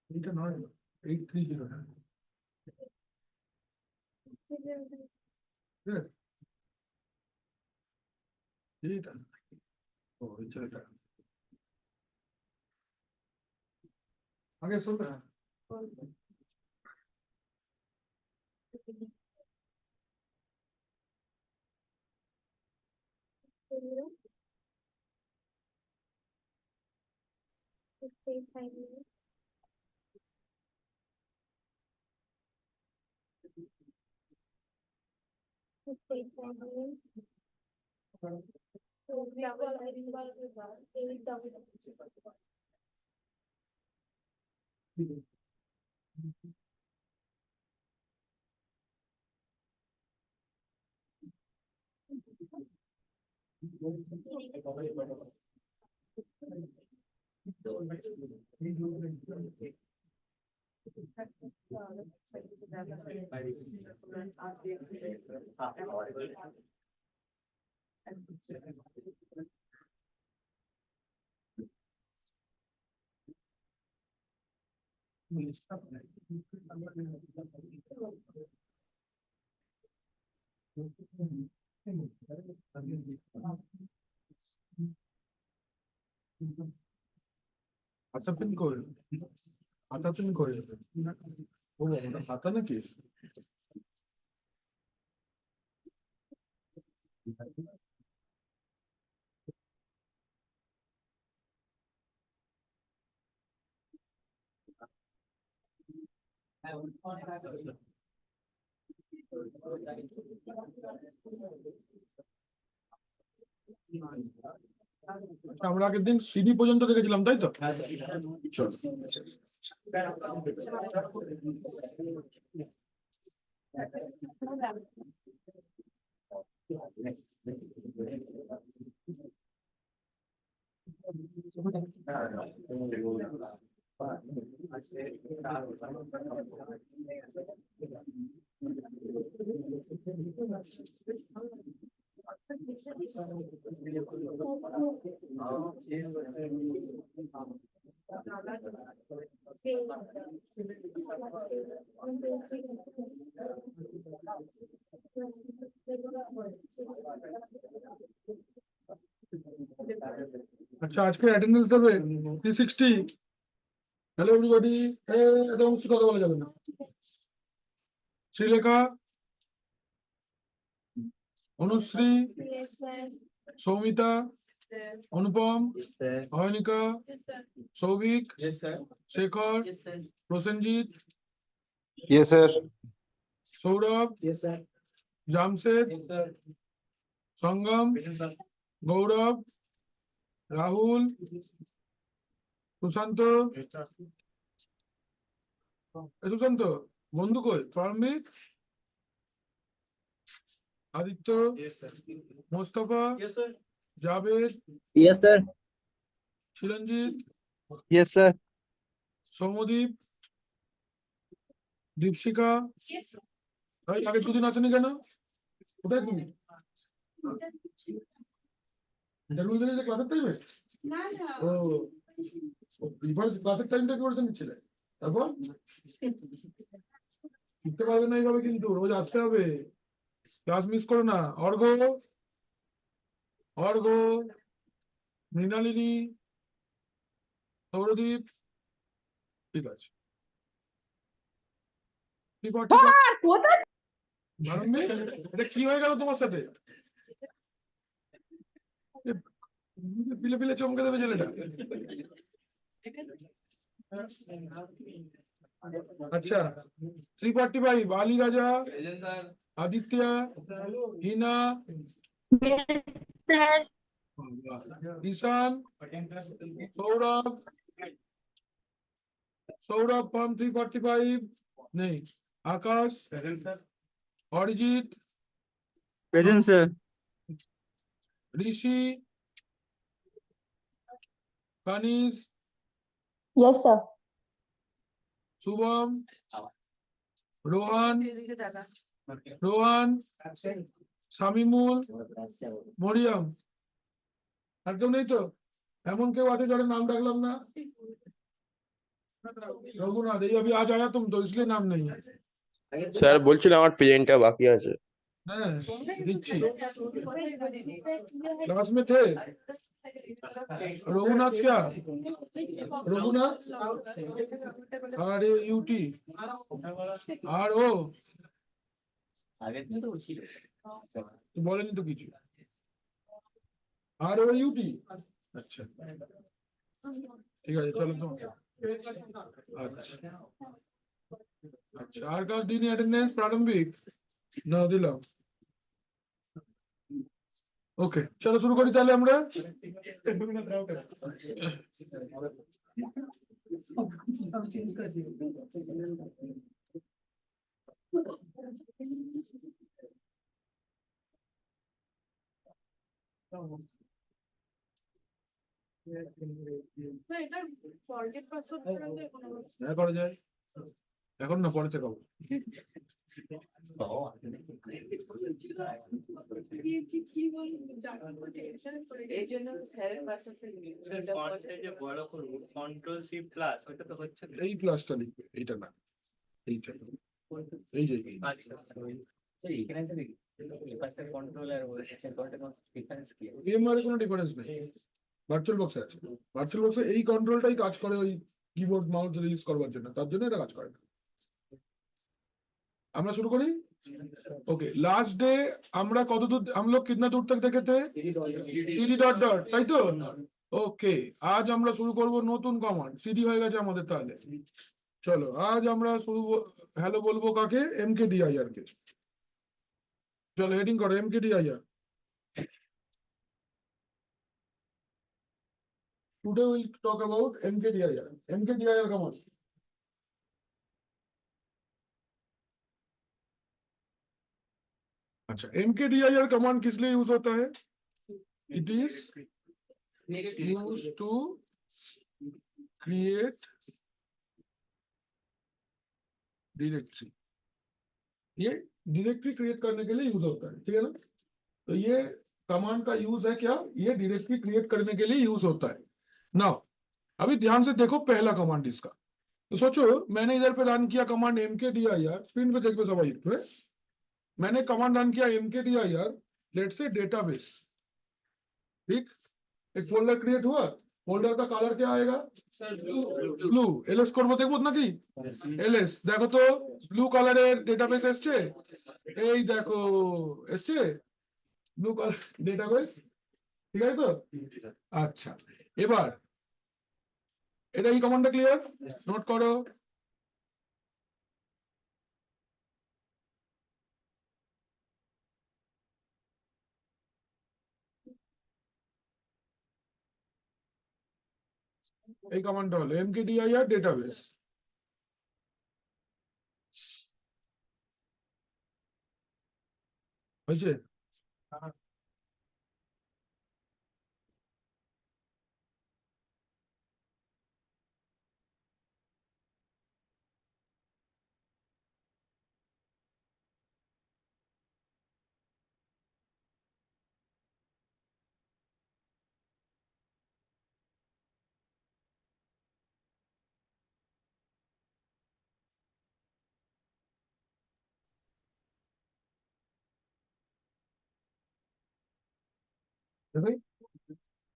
এটা নয় 830 এটা ও এটা আগে শুনবে হাতা পিন করে হাতা পিন করে ও বাবা হাতা নাকি আমরা আগের দিন সিডি পর্যন্ত দেখেছিলাম তাই তো আচ্ছা আজকে অ্যাটেন্ডেন্স দেবে 360 হ্যালো এভরিবডি এটা অংশ কথা বলা যাবে না শ্রীলেখা অনুশ্রী সৌমিতা অনুপম অয়নিকা সৌভিক শেখর প্রসেনজিৎ Yes, sir. সৌরভ জামশেদ সঙ্গম গৌরব রাহুল সুশান্ত সুশান্ত বন্ধু কই প্রারম্ভিক আদিত্য মোস্তফা জাভেদ Yes, sir. চিরঞ্জিত Yes, sir. সৌমদীপ দীপশিকা আগে দুদিন আসেনি কেন কোথায় তুমি ইন্টারভিউ দিলে ক্লাসের টাইমে ও ক্লাসের টাইমটা কি করে নিচ্ছিলে তারপর শিখতে পারবে না এইভাবে কিন্তু রোজ আসতে হবে ক্লাস মিস করো না অর্ঘ অর্ঘ মৃণালিনী সৌরদীপ ঠিক আছে এটা কি হয়ে গেল তোমার সাথে পিলে পিলে চমকে দেবে ছেলেটা আচ্ছা 345 আলী রাজা আদিত্য হিনা ঈশান সৌরভ সৌরভ ফর্ম 345 নেই আকাশ অরিজিৎ Present, sir. ঋষি কানিস Yes, sir. শুভম রোহান, রোহান, শামিমুল, মরিয়ম। আর কেউ নেই তো? এমন কেউ আছে যাদের नाम डालम ना? रघुनाथ, ये अभी आज आया तुम तो इसलिए नाम नहीं है। স্যার বলছিলাম আমার প্রেজেন্টটা বাকি আছে। हैं, दिच्छी। क्लास में थे रघुनाथ क्या? रघुनाथ और यूटी और ओ तो बोले नहीं तो কিছু আর ও ইউটি। আচ্ছা ঠিক আছে চলো তো। আচ্ছা আচ্ছা আর কার দিন অ্যাটেন্ডেন্স প্রারম্ভিক না দিলাম। ওকে চলো শুরু করি তাহলে আমরা। হ্যাঁ করা যায় এখন না পরে থেকে এই জন্য স্যারের পাশে কন্ট্রোল শিফট প্লাস ওটা তো হচ্ছে না। এই ক্লাসটা লিখবে এইটা না এইটা এই যে আচ্ছা স্যার এখানে স্যার পাশে কন্ট্রোলার বলছে কোনটা কোন ডিফারেন্স কি? ভিএমআর এর কোনো ডিফারেন্স নেই, ভার্চুয়াল বক্সে আছে। ভার্চুয়াল বক্সে এই কন্ট্রোলটাই কাজ করে ওই কিবোর্ড মাউস রিলিজ করবার জন্য, তার জন্য এটা কাজ করে না। আমরা শুরু করি। ओके लास्ट डे আমরা কত দূর हम लोग कितना दूर तक देखे थे? সিডি ডট ডট তাই তো? ওকে আজ আমরা শুরু করব নতুন কমান্ড। সিডি হয়ে গেছে আমাদের তাহলে। চলো আজ আমরা শুরু হ্যালো বলবো কাকে? এমকেডিআইআর কে। চলো হেডিং করো এমকেডিআইআর। Today we'll talk about MKDIR. MKDIR command. अच्छा MKDIR कमांड किस लिए यूज होता है? It is used to create directory. ये डायरेक्टरी क्रिएट करने के लिए यूज होता है, ठीक है ना? तो ये कमांड का यूज है क्या? ये डायरेक्टरी क्रिएट करने के लिए यूज होता है। नाउ अभी ध्यान से देखो पहला कमांड इसका। तो सोचो मैंने इधर पे रन किया कमांड MKDIR, स्क्रीन पे देख लो सबाई पे मैंने कमांड रन किया MKDIR लेट्स से डेटाबेस, ठीक? एक फोल्डर क्रिएट हुआ, फोल्डर का कलर क्या आएगा? ব্লু। এলএস করব দেখবো নাকি? এলএস দেখো তো ব্লু কালারের ডেটাবেস এসছে, এই দেখো এসছে ব্লু কালার ডেটাবেস, ঠিক আছে তো? আচ্ছা এবার এটা এই কমান্ডটা ক্লিয়ার? নোট করো। এই কমান্ডটা হলো MKDIR ডেটাবেস। হয়েছে?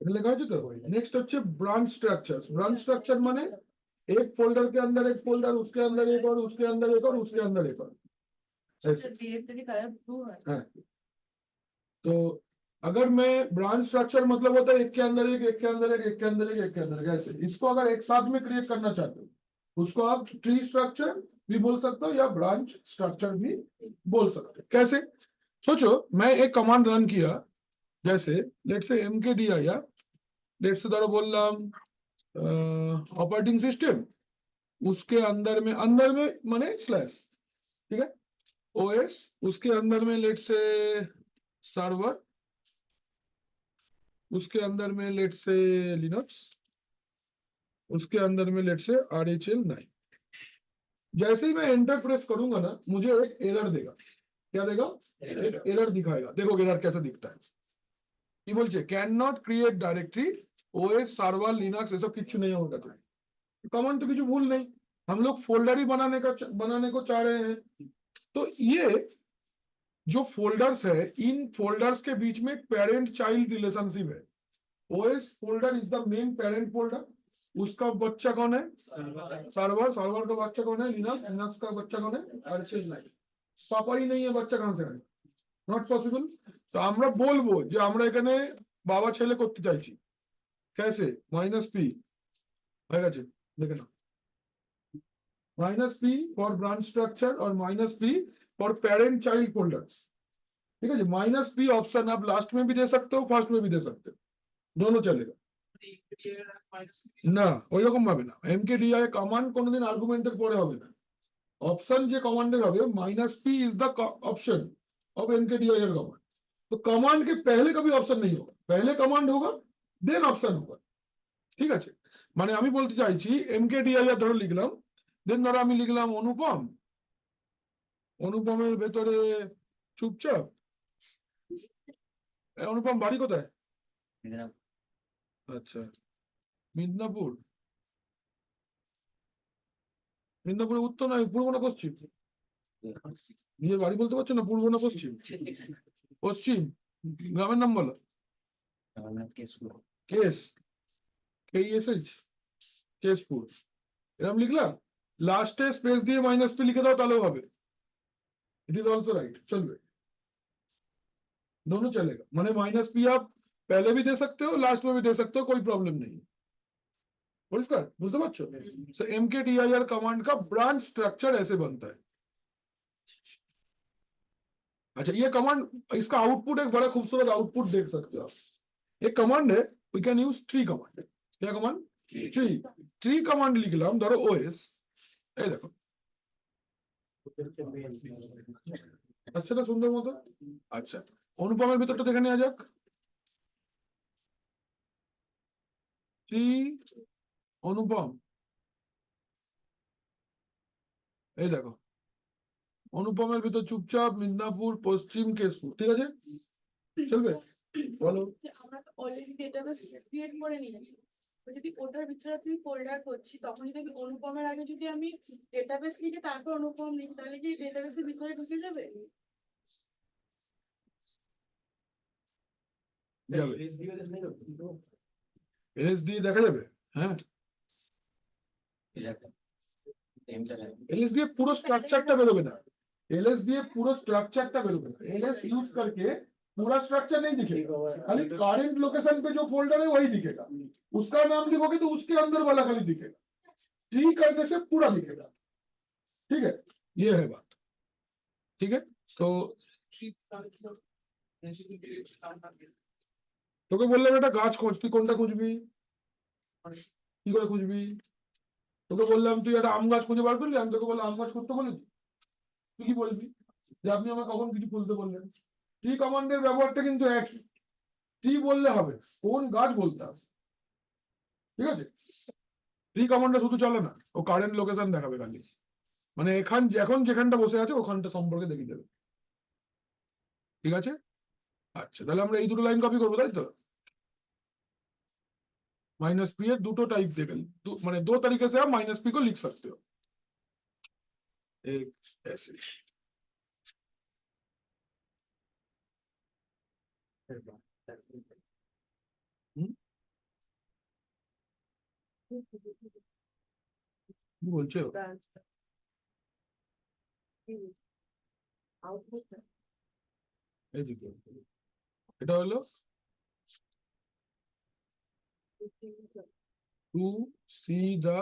লেখা আছে তো? নেক্সট হচ্ছে ব্রাঞ্চ স্ট্রাকচার। ব্রাঞ্চ স্ট্রাকচার মানে एक फोल्डर के अंदर एक फोल्डर, उसके अंदर एक और, उसके अंदर एक और, उसके अंदर एक और। ডিরেক্টরি কালার ব্লু হয়। हाँ। तो अगर मैं ब्रांच स्ट्रक्चर मतलब होता है एक के अंदर एक, एक के अंदर एक, एक के अंदर एक, एक के अंदर एक, ऐसे। इसको अगर एक साथ में क्रिएट करना चाहते हो उसको आप ट्री स्ट्रक्चर भी बोल सकते हो या ब्रांच स्ट्रक्चर भी बोल सकते हो। कैसे? सोचो मैं एक कमांड रन किया, जैसे let's say MKDIR, let's say धरो बोललाम ऑपरेटिंग सिस्टम, उसके अंदर में माने स्लैश, ठीक है? OS, उसके अंदर में लेट्स से सर्वर, उसके अंदर में लेट्स से लिनक्स, उसके अंदर में लेट्स से RHEL 9, जैसे ही मैं एंटर प्रेस करूंगा ना, मुझे एक एरर देगा। क्या देगा? एक एरर दिखाएगा। देखो एरर कैसे दिखता है। কি বলছে can not create directory OS server Linux ये सब कुछ नहीं होगा। तो कमांड तो कुछ भूल नहीं, हम लोग फोल्डर ही बनाने को चाह रहे हैं। तो ये जो फोल्डर्स है, इन फोल्डर्स के बीच में पेरेंट चाइल्ड रिलेशनशिप है। OS folder is the main parent folder, उसका बच्चा कौन है? सर्वर। सर्वर का बच्चा कौन है? लिनक्स। लिनक्स का बच्चा कौन है? आर्चिनस। पापा ही नहीं है, बच्चा कहां से आए? Not possible. তো আমরা বলবো যে আমরা এখানে বাবা ছেলে করতে চাইছি। कैसे? माइनस पी হয়ে গেছে, দেখে নাও। Minus P for branch structure और minus P for parent child folders. ठीक है जी। माइनस पी ऑप्शन आप लास्ट में भी दे सकते हो, फर्स्ट में भी दे सकते हो, दोनों चलेगा না। ওই রকম ভাবে না, mkdir কমান্ড কোনোদিন আর্গুমেন্টের পরে হবে না। অপশন যে কমান্ডের হবে, minus P is the option of mkdir command. तो कमांड के पहले कभी ऑप्शन नहीं होगा, पहले कमांड होगा देन ऑप्शन होगा। ঠিক আছে, মানে আমি বলতে চাইছি mkdir ধরো লিখলাম, দেন ধরো আমি লিখলাম অনুপম। অনুপমের ভেতরে চুপচাপ। অনুপম বাড়ি কোথায়? আচ্ছা, মিদনাপুর। মিদনাপুরের উত্তর না পূর্ব না পশ্চিম? নিজের বাড়ি বলতে পারছো না, পূর্ব না পশ্চিম? পশ্চিম। গ্রামের নাম বলো। Case, KESH, Keshpur. এরকম লিখলাম, লাস্টে স্পেস দিয়ে মাইনাস পি লিখে দাও, তাহলেও হবে। इट इज ऑल्सो राइट, चलবে, दोनों चलेगा। माने माइनस पी आप पहले भी दे सकते हो, लास्ट में भी दे सकते हो, कोई प्रॉब्लम नहीं। পরিষ্কার বুঝতে পারছো? सो mkdir कमांड का ब्रांच स्ट्रक्चर ऐसे बनता है। अच्छा, ये कमांड, इसका आउटपुट एक बड़ा खूबसूरत आउटपुट देख सकते हो आप। एक कमांड है, we can use tree command. क्या कमांड? ट्री। ट्री कमांड लिखलाम ধরো ওএস, এই দেখো আচ্ছা না সুন্দর মতো। আচ্ছা, অনুপমের ভিতরটা দেখে নেওয়া যাক। ট্রি অনুপম, এই দেখো অনুপমের ভিতর চুপচাপ মিদনাপুর পশ্চিম কেশপুর। ঠিক আছে, চলবে? বলো। আমরা তো অলরেডি ডেটাবেস ক্রিয়েট করে নিয়েছি, তো যদি ওটার ভিতরে তুমি ফোল্ডার করছি, তখন যদি আমি অনুপমের আগে যদি আমি ডেটাবেস লিখে তারপর অনুপম লিখি, তাহলে কি ডেটাবেসের ভিতরে ঢুকে যাবে? যাবে, এলএস দিয়ে দেখা যাবে। হ্যাঁ, एलएस দিয়ে পুরো স্ট্রাকচারটা বেরোবে না। एलएस দিয়ে पुरो स्ट्रक्चरটা বেরোবে না। एलएस यूज करके पूरा स्ट्रक्चर नहीं दिखेगा, खाली करंट लोकेशन पे जो फोल्डर है वही दिखेगा। उसका नाम लिखोगे तो उसके अंदर वाला खाली दिखेगा, ट्री करने से पूरा दिखेगा। ठीक है, ये है बात। ठीक है, तो তোকে বললাম একটা গাছ খোঁজ, তুই কোনটা খুঁজবি? কি করে খুঁজবি? তোকে বললাম তুই একটা আম গাছ খুঁজে বার করলি, আমি তোকে বললাম আম গাছ করতে বলেছি, তুই কি বলবি যে আপনি আমাকে কখন কিছু খুঁজতে বললেন? ট্রি কমান্ডের ব্যবহারটা কিন্তু একই, ট্রি বললে হবে, কোন গাছ বলতে হবে। ঠিক আছে, ট্রি কমান্ডটা শুধু চলে না, ও কারেন্ট লোকেশন দেখাবে খালি, মানে এখন যেখানটা বসে আছে ওখানটা সম্পর্কে দেখিয়ে দেবে। ঠিক আছে, আচ্ছা তাহলে আমরা এই দুটো লাইন কপি করবো, তাই তো? माइनस पी है, দুটো टाइप देगा, माने दो तरीके से आप माइनस पी को लिख सकते हो। एक ऐसे, কি বলছো? এইদিকে এটা হলো to see the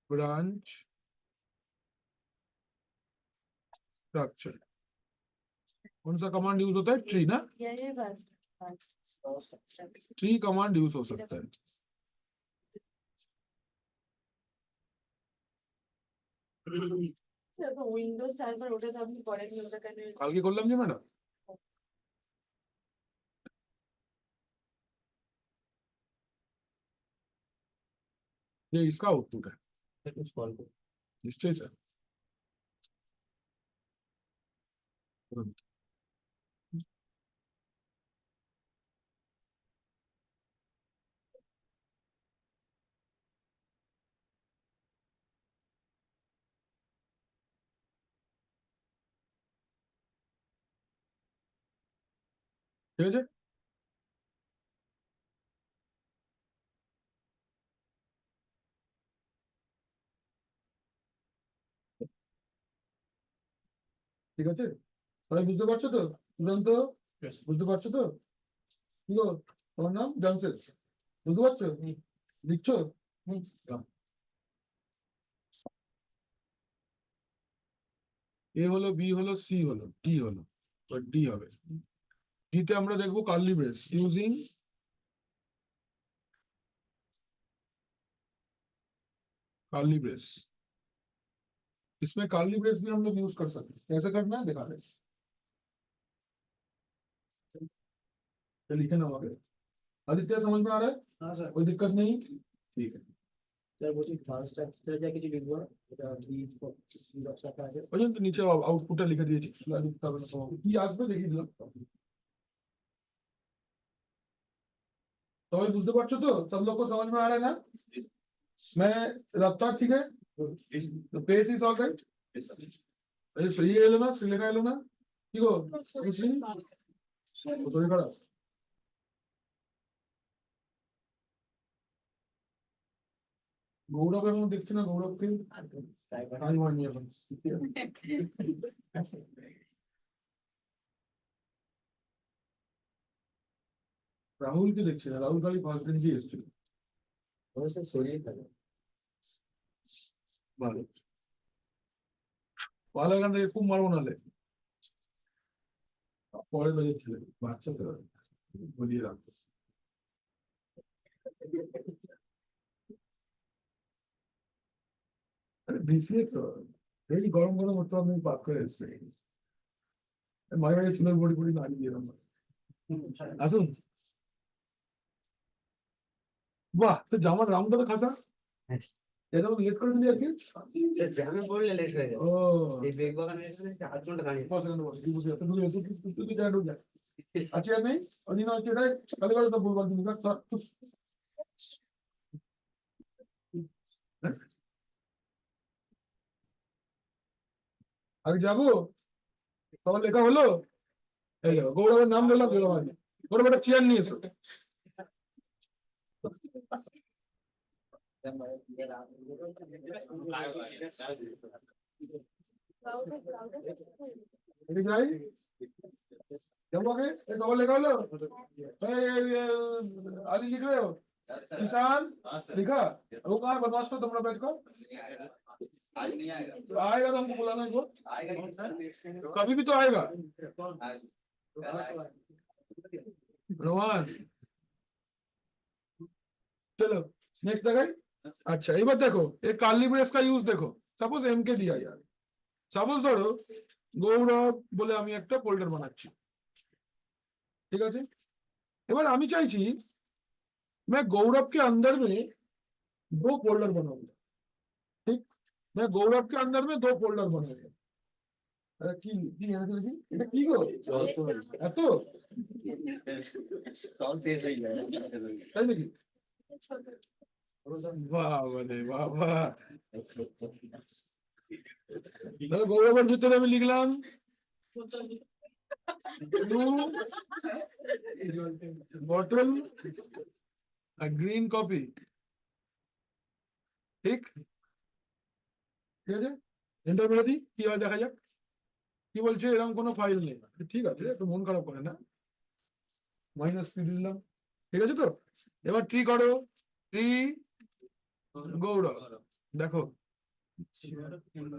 branch structure। कौन सा कमांड यूज होता है? ट्री ना, ट्री कमांड यूज हो सकता है। উইন্ডোজ সার্ভার ওটা তো আপনি করেননি, ওটা কেন? কালকে করলাম যে ম্যাডাম, ये इसका आउटपुट है। একটু স্মল নিশ্চয়ই স্যার। ঠিক আছে, ঠিক আছে, সবাই বুঝতে পারছো তো? দুরন্ত বুঝতে পারছো তো? কি গো, তোমার নাম জামশেদ, বুঝতে পারছো? লিখছো? এ হলো, বি হলো, সি হলো, ডি হলো, ডি হবে। ডিতে আমরা দেখবো curly brace using curly brace. इसमें कर्ली ब्रेस भी हम लोग यूज कर सकते हैं, कैसे करना है दिखा रहे हैं। तो लिखे ना आगे, आदित्य समझ में आ रहा है? हाँ सर, कोई दिक्कत नहीं, ठीक है স্যার বলছি ফার্স্ট স্ট্রাকচারে যা কিছু লিখবো এটা বি দশটা আছে ওই জন্য তো নিচে আউটপুটটা লিখে দিয়েছি, লিখতে হবে না তোমাকে, কি আসবে দেখিয়ে দিলাম। সবাই বুঝতে পারছো তো? सब लोग को समझ में आ रहा है ना? मैं रफ्तार ठीक है, तो पेस इज ऑल राइट। ये এলো না, লেখা এলো না, কি গো বুঝলি? শরীর খারাপ? গৌরব এখন দেখছি না, গৌরবকে টাইম হয়নি এখন। রাহুলকে দেখছি না, রাহুল খালি ফার্স্ট বেঞ্চে এসেছিল। অবশ্যই শরীর খারাপ ভালো ভালো, এখান থেকে খুব মারবো নালে পরের বেজে ছিল বাচ্চা তো বলিয়ে রাখতো। বিসিএস তো এই গরম গরম হতো, আমি পাস করে এসেছি, মাঝে মাঝে চুলের বড়ি বড়ি নাড়ি দিয়ে এরকম। আসুন, বাহ, তো জামার রাউন্ডটা তো খাসা, এরকম লেট করে দিলি আজকে। জ্যামে পড়লে লেট হয়ে ও যায় এই বেগ বাগানে 8 ঘন্টা দাঁড়িয়ে বস এখানে বস, তুই বুঝে তুই বুঝে তুই যা ঢুক যা আছে আর নেই ওই হচ্ছে এটাই তাহলে করে তো বলবার তুমি আগে যাবো, তোমার লেখা হলো, এই দেখো গৌরবের নাম বললাম, গৌরব আছে, গৌরব একটা চেয়ার নিয়ে এসো। এদিকে যাই, যাবো আগে, এই তোমার লেখা হলো, आदि लिख रहे हो, किसान लिखा, वो कहाँ है बदमाश को तुमने बैठ कर, आएगा तो हमको बुलाना है, कभी भी तो आएगा। रोमान चलो नेक्स्ट देखें। अच्छा এবার দেখো এই কার্লি ব্রেস का यूज देखो, সাপোজ এম কে दिया यार, সাপোজ ধরো গৌরব বলে আমি একটা ফোল্ডার বানাচ্ছি, ঠিক আছে, এবার আমি চাইছি मैं गौरव के अंदर में 2 फोल्डर बनाऊंगा, ठीक, मैं गौरव के अंदर में 2 फोल्डर बनाऊंगा। अरे কি এটা কি গো এত সব শেষ হয়ে যায় তাই নাকি? বাবা রে বাবা, তাহলে গৌরবের ভিতরে আমি লিখলাম বটল গ্রিন কপি, ঠিক ঠিক আছে, এন্টার মেরে দিই, কি হয় দেখা যাক। কি বলছে এরকম কোনো ফাইল নেই, ঠিক আছে, একটু মন খারাপ করে না, মাইনাস পি দিলাম, ঠিক আছে তো। এবার ট্রি করো, ট্রি गौरव, देखो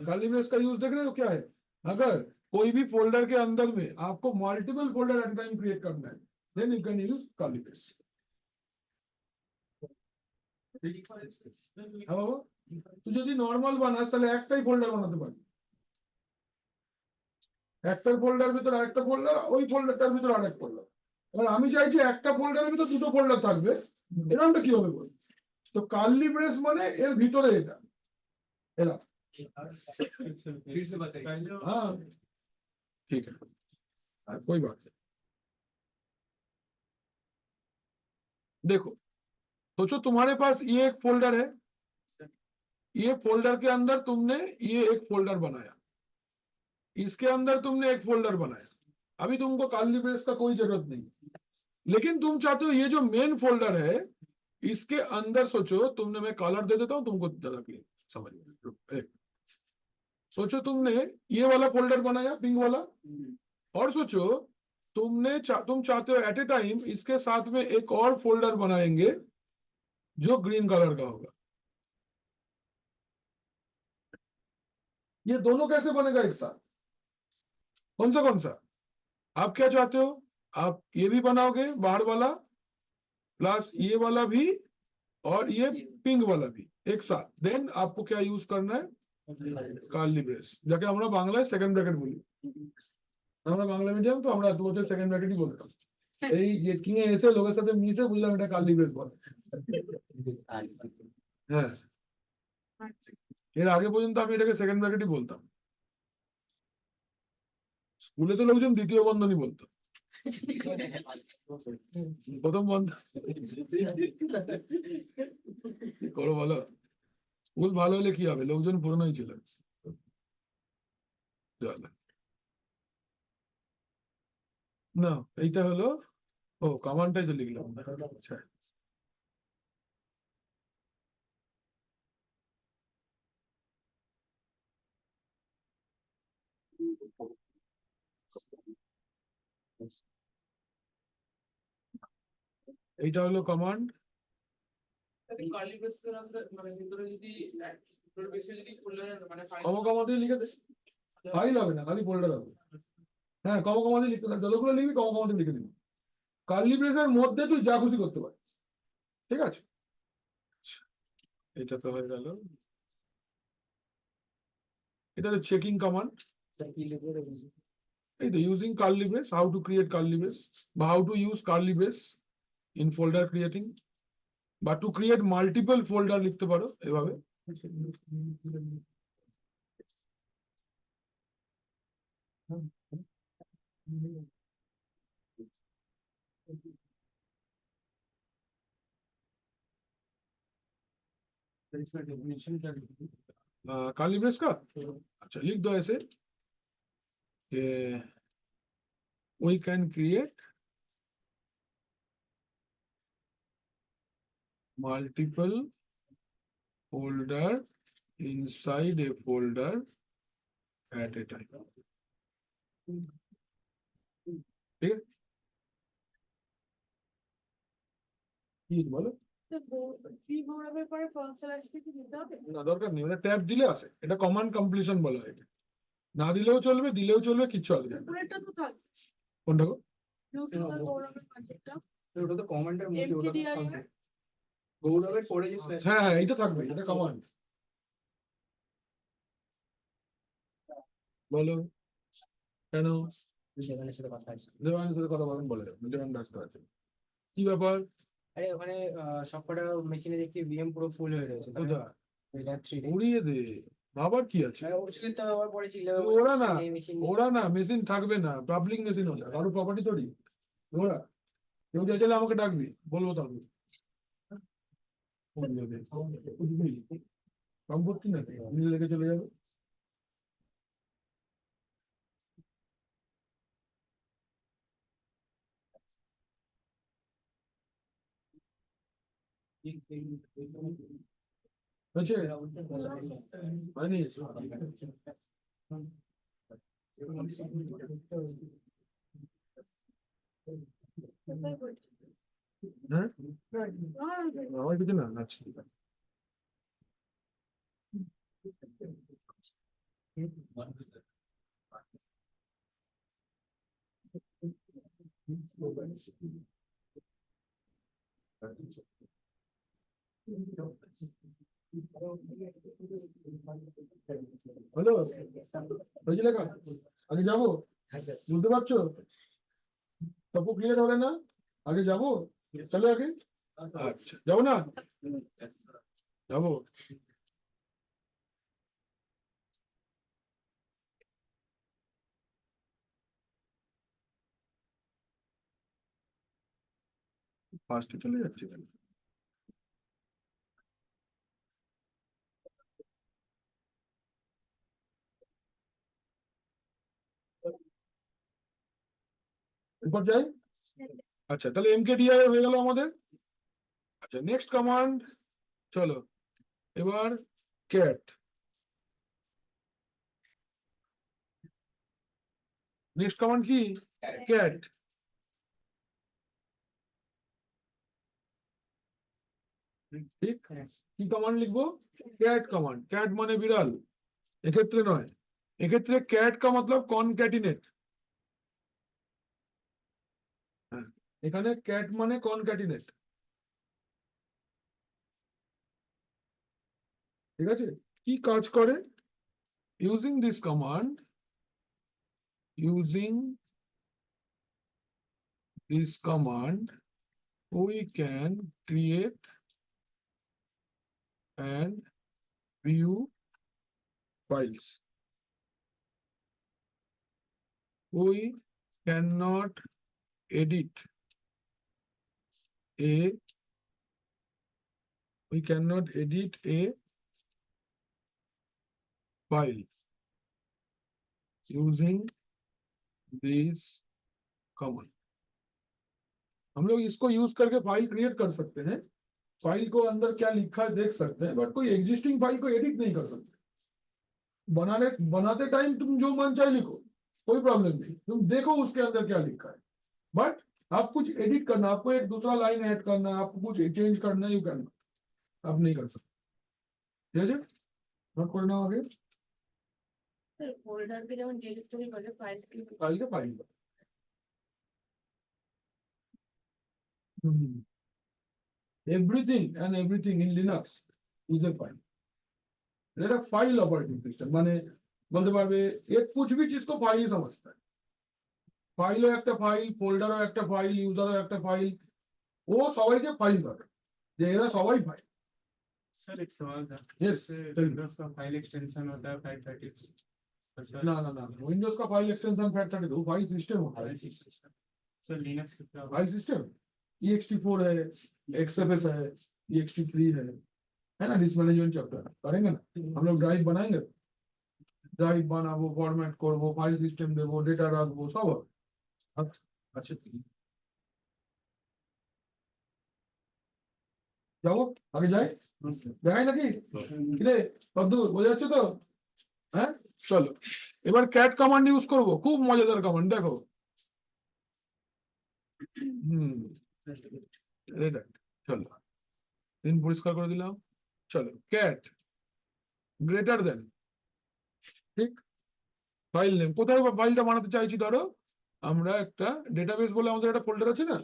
कर्ली ब्रेस का यूज देख रहे हो क्या है, अगर कोई भी फोल्डर के अंदर में आपको multiple folder at time create करना है then you can use curly brace. তুই যদি নরমাল বানাস তাহলে একটাই ফোল্ডার বানাতে পারবি, একটা ফোল্ডার ভিতরে আরেকটা ফোল্ডার, ওই ফোল্ডারটার ভিতরে আরেক ফোল্ডার। এবার আমি চাইছি একটা ফোল্ডারের ভিতরে 2টো ফোল্ডার থাকবে, এরকমটা কিভাবে বলবো? তো কার্লি ব্রেস মানে এর ভিতরে এটা, एला फिर से बताइए। हाँ ठीक है, कोई बात नहीं। देखो, सोचो तुम्हारे पास ये एक फोल्डर है, ये फोल्डर के अंदर तुमने ये एक फोल्डर बनाया, इसके अंदर तुमने एक फोल्डर बनाया। अभी तुमको कर्ली ब्रेस का कोई जरूरत नहीं, लेकिन तुम चाहते हो ये जो मेन फोल्डर है इसके अंदर, सोचो तुमने, मैं कलर दे देता हूं तुमको ज्यादा क्लियर समझ में। एक सोचो तुमने ये वाला फोल्डर बनाया पिंक वाला, और सोचो तुम चाहते हो एट ए टाइम इसके साथ में एक और फोल्डर बनाएंगे जो ग्रीन कलर का होगा। ये दोनों कैसे बनेगा एक साथ? कौन सा? आप क्या चाहते हो? आप ये भी बनाओगे बाहर वाला प्लस ये वाला भी और ये पिंक वाला भी एक साथ, देन आपको क्या यूज करना है? কার্লি ব্রেস, যাকে আমরা বাংলায় সেকেন্ড ব্র্যাকেট বলি। আমরা বাংলা মিডিয়াম তো আমরা 2 বছর সেকেন্ড ব্র্যাকেটই বলতাম। এই যে কিনে এসে লোকের সাথে মিশে বুঝলাম এটা কার্লি ব্রেস বলে। হ্যাঁ, এর আগে পর্যন্ত আমি এটাকে সেকেন্ড ব্র্যাকেটই বলতাম। স্কুলে তো লোকজন দ্বিতীয় বন্ধনী বলতো, প্রথম বন্ধন। কি করো বলো, স্কুল ভালো হলে কি হবে, লোকজন পুরনোই ছিল। না এইটা হলো, ও কমান্ডটাই তো লিখলাম। আচ্ছা, এইটা হলো কমান্ড। কার্লি ব্রেসের আমরা মানে ভিতরে যদি ভিতরে বেশি যদি ফোল্ডার মানে কমা দিয়ে লিখে দে, ফাইল হবে না, খালি ফোল্ডার হবে। হ্যাঁ, কমা দিয়ে লিখতে থাক, যতগুলো লিখবি কমা দিয়ে লিখে দিবি। কার্লি ব্রেসের মধ্যে তুই যা খুশি করতে পারিস, ঠিক আছে? এটা তো হয়ে গেল। এটা হচ্ছে চেকিং কমান্ড। এই তো using curly brace, how to create curly brace বা how to use curly brace in folder creating, বা টু ক্রিয়েট মাল্টিপল ফোল্ডার লিখতে পারো এভাবে। काली ब्रेस का अच्छा लिख दो ऐसे, we can create multiple folder inside a folder at a time। ठीक है, ये बोलो কি ঘোরাবে পরে ফ্রন্ট স্ল্যাশ কি দিতে হবে? না, দরকার নেই, মানে ট্যাব দিলে আসে, এটা কমান্ড কমপ্লিশন বলা হয়। না দিলেও চলবে, দিলেও চলবে, কিচ্ছু আসবে না। পুরোটা তো থাকবে। কোনটা গো? ইউটিউবার গৌরবের পাশেরটা ওটা তো কমান্ডের মধ্যে ওটা MKDIR থাকবে। গৌরবের পরে যে slash হ্যাঁ হ্যাঁ, এইটা থাকবে, এটা কমান্ড। বলো কেন? দেবানের সাথে কথা আছে। দেবানের সাথে কথা বলেন, বলে দেবেন, দেবান ব্যস্ত আছে। কি ব্যাপার? আরে ওখানে সবকটা মেশিনে দেখছি ভিএম পুরো ফুল হয়ে রয়েছে। কোথায়? এটা 3D উড়িয়ে দে, ভাবার কি আছে? ওষুধ তো আবার পড়েছিল ওরা না, ওরা না, মেশিন থাকবে না, পাবলিক মেশিন হলে কারো প্রপার্টি তৈরি। ওরা কেউ চাইলে আমাকে ডাকবি, বলবো তাহলে। সম্পত্তি না, নিজে দেখে চলে যাবে। হয়েছে? হয়নি? হ্যাঁ, আমার কিছু না, আচ্ছা হ্যালো, হয়েছিল কাজ? আগে যাবো, বুঝতে পারছো? তপু ক্লিয়ার হবে না? আগে যাবো, চলো আগে। আচ্ছা, যাবো না? যাবো। ফার্স্টে চলে যাচ্ছে কেন? এরপর যাই। আচ্ছা, তাহলে mkdir হয়ে গেল আমাদের। আচ্ছা, নেক্সট কমান্ড, চলো এবার cat। নেক্সট কমান্ড কি? cat। ঠিক, কি কমান্ড লিখবো? cat command. cat মানে বিড়াল, এক্ষেত্রে নয়, এক্ষেত্রে cat কা মতলব কনক্যাটিনেট। এখানে cat মানে কনক্যাটিনেট, ঠিক আছে? কি কাজ করে? Using this command, using this command we can create and view files. We cannot edit a file using this command. हम लोग इसको यूज करके फाइल क्रिएट कर सकते हैं, फाइल को अंदर क्या लिखा है देख सकते हैं, बट कोई एग्जिस्टिंग फाइल को एडिट नहीं कर सकते। बनाते टाइम तुम जो मन चाहे लिखो, कोई प्रॉब्लम नहीं, तुम देखो उसके अंदर क्या लिखा है, बट आप कुछ एडिट करना, आपको एक दूसरा लाइन ऐड करना है, आपको कुछ चेंज करना है, यू कैन, आप नहीं कर सकते। ठीक है, नोट करना आगे। স্যার ফোল্ডারকে যেমন ডিলিট করে বলে ফাইল फाइल के file everything in Linux is a file. There are file operating system, माने बोलते पारबे एक कुछ भी चीज को फाइल ही समझता है। फाइल है एक फाइल, फोल्डर है एक फाइल, यूजर है एक फाइल, वो सवाई के फाइल कर, ये ना सवाई फाइल। सर एक सवाल था। Yes, जैसे tell me. विंडोज का फाइल एक्सटेंशन होता है 532। तो सर ना विंडोज का file extension FAT32 file system होता है। सर लिनक्स कितना होगा? फाइल सिस्टम ext4 है, XFS है, ext3 है ना। डिस्क मैनेजमेंट चैप्टर करेंगे ना हम लोग, ड्राइव बनाएंगे, ड्राइव बनाबो, फॉर्मेट करबो, फाइल सिस्टम देबो, डेटा राखबो, सब। अच्छा, যাবো আগে যাই, দেখাই নাকি? কিরে কদ্দূর বোঝা যাচ্ছে তো? হ্যাঁ, চলো এবার ক্যাট কমান্ড ইউজ করব, খুব মজাদার কমান্ড, দেখো। এটা চলো দিন পরিষ্কার করে দিলাম। চলো ক্যাট গ্রেটার দেন, ঠিক, ফাইল নেম, কোথায় ফাইলটা বানাতে চাইছি, ধরো আমরা একটা डेटाबेस बोले আমাদের একটা फोल्डर আছে না,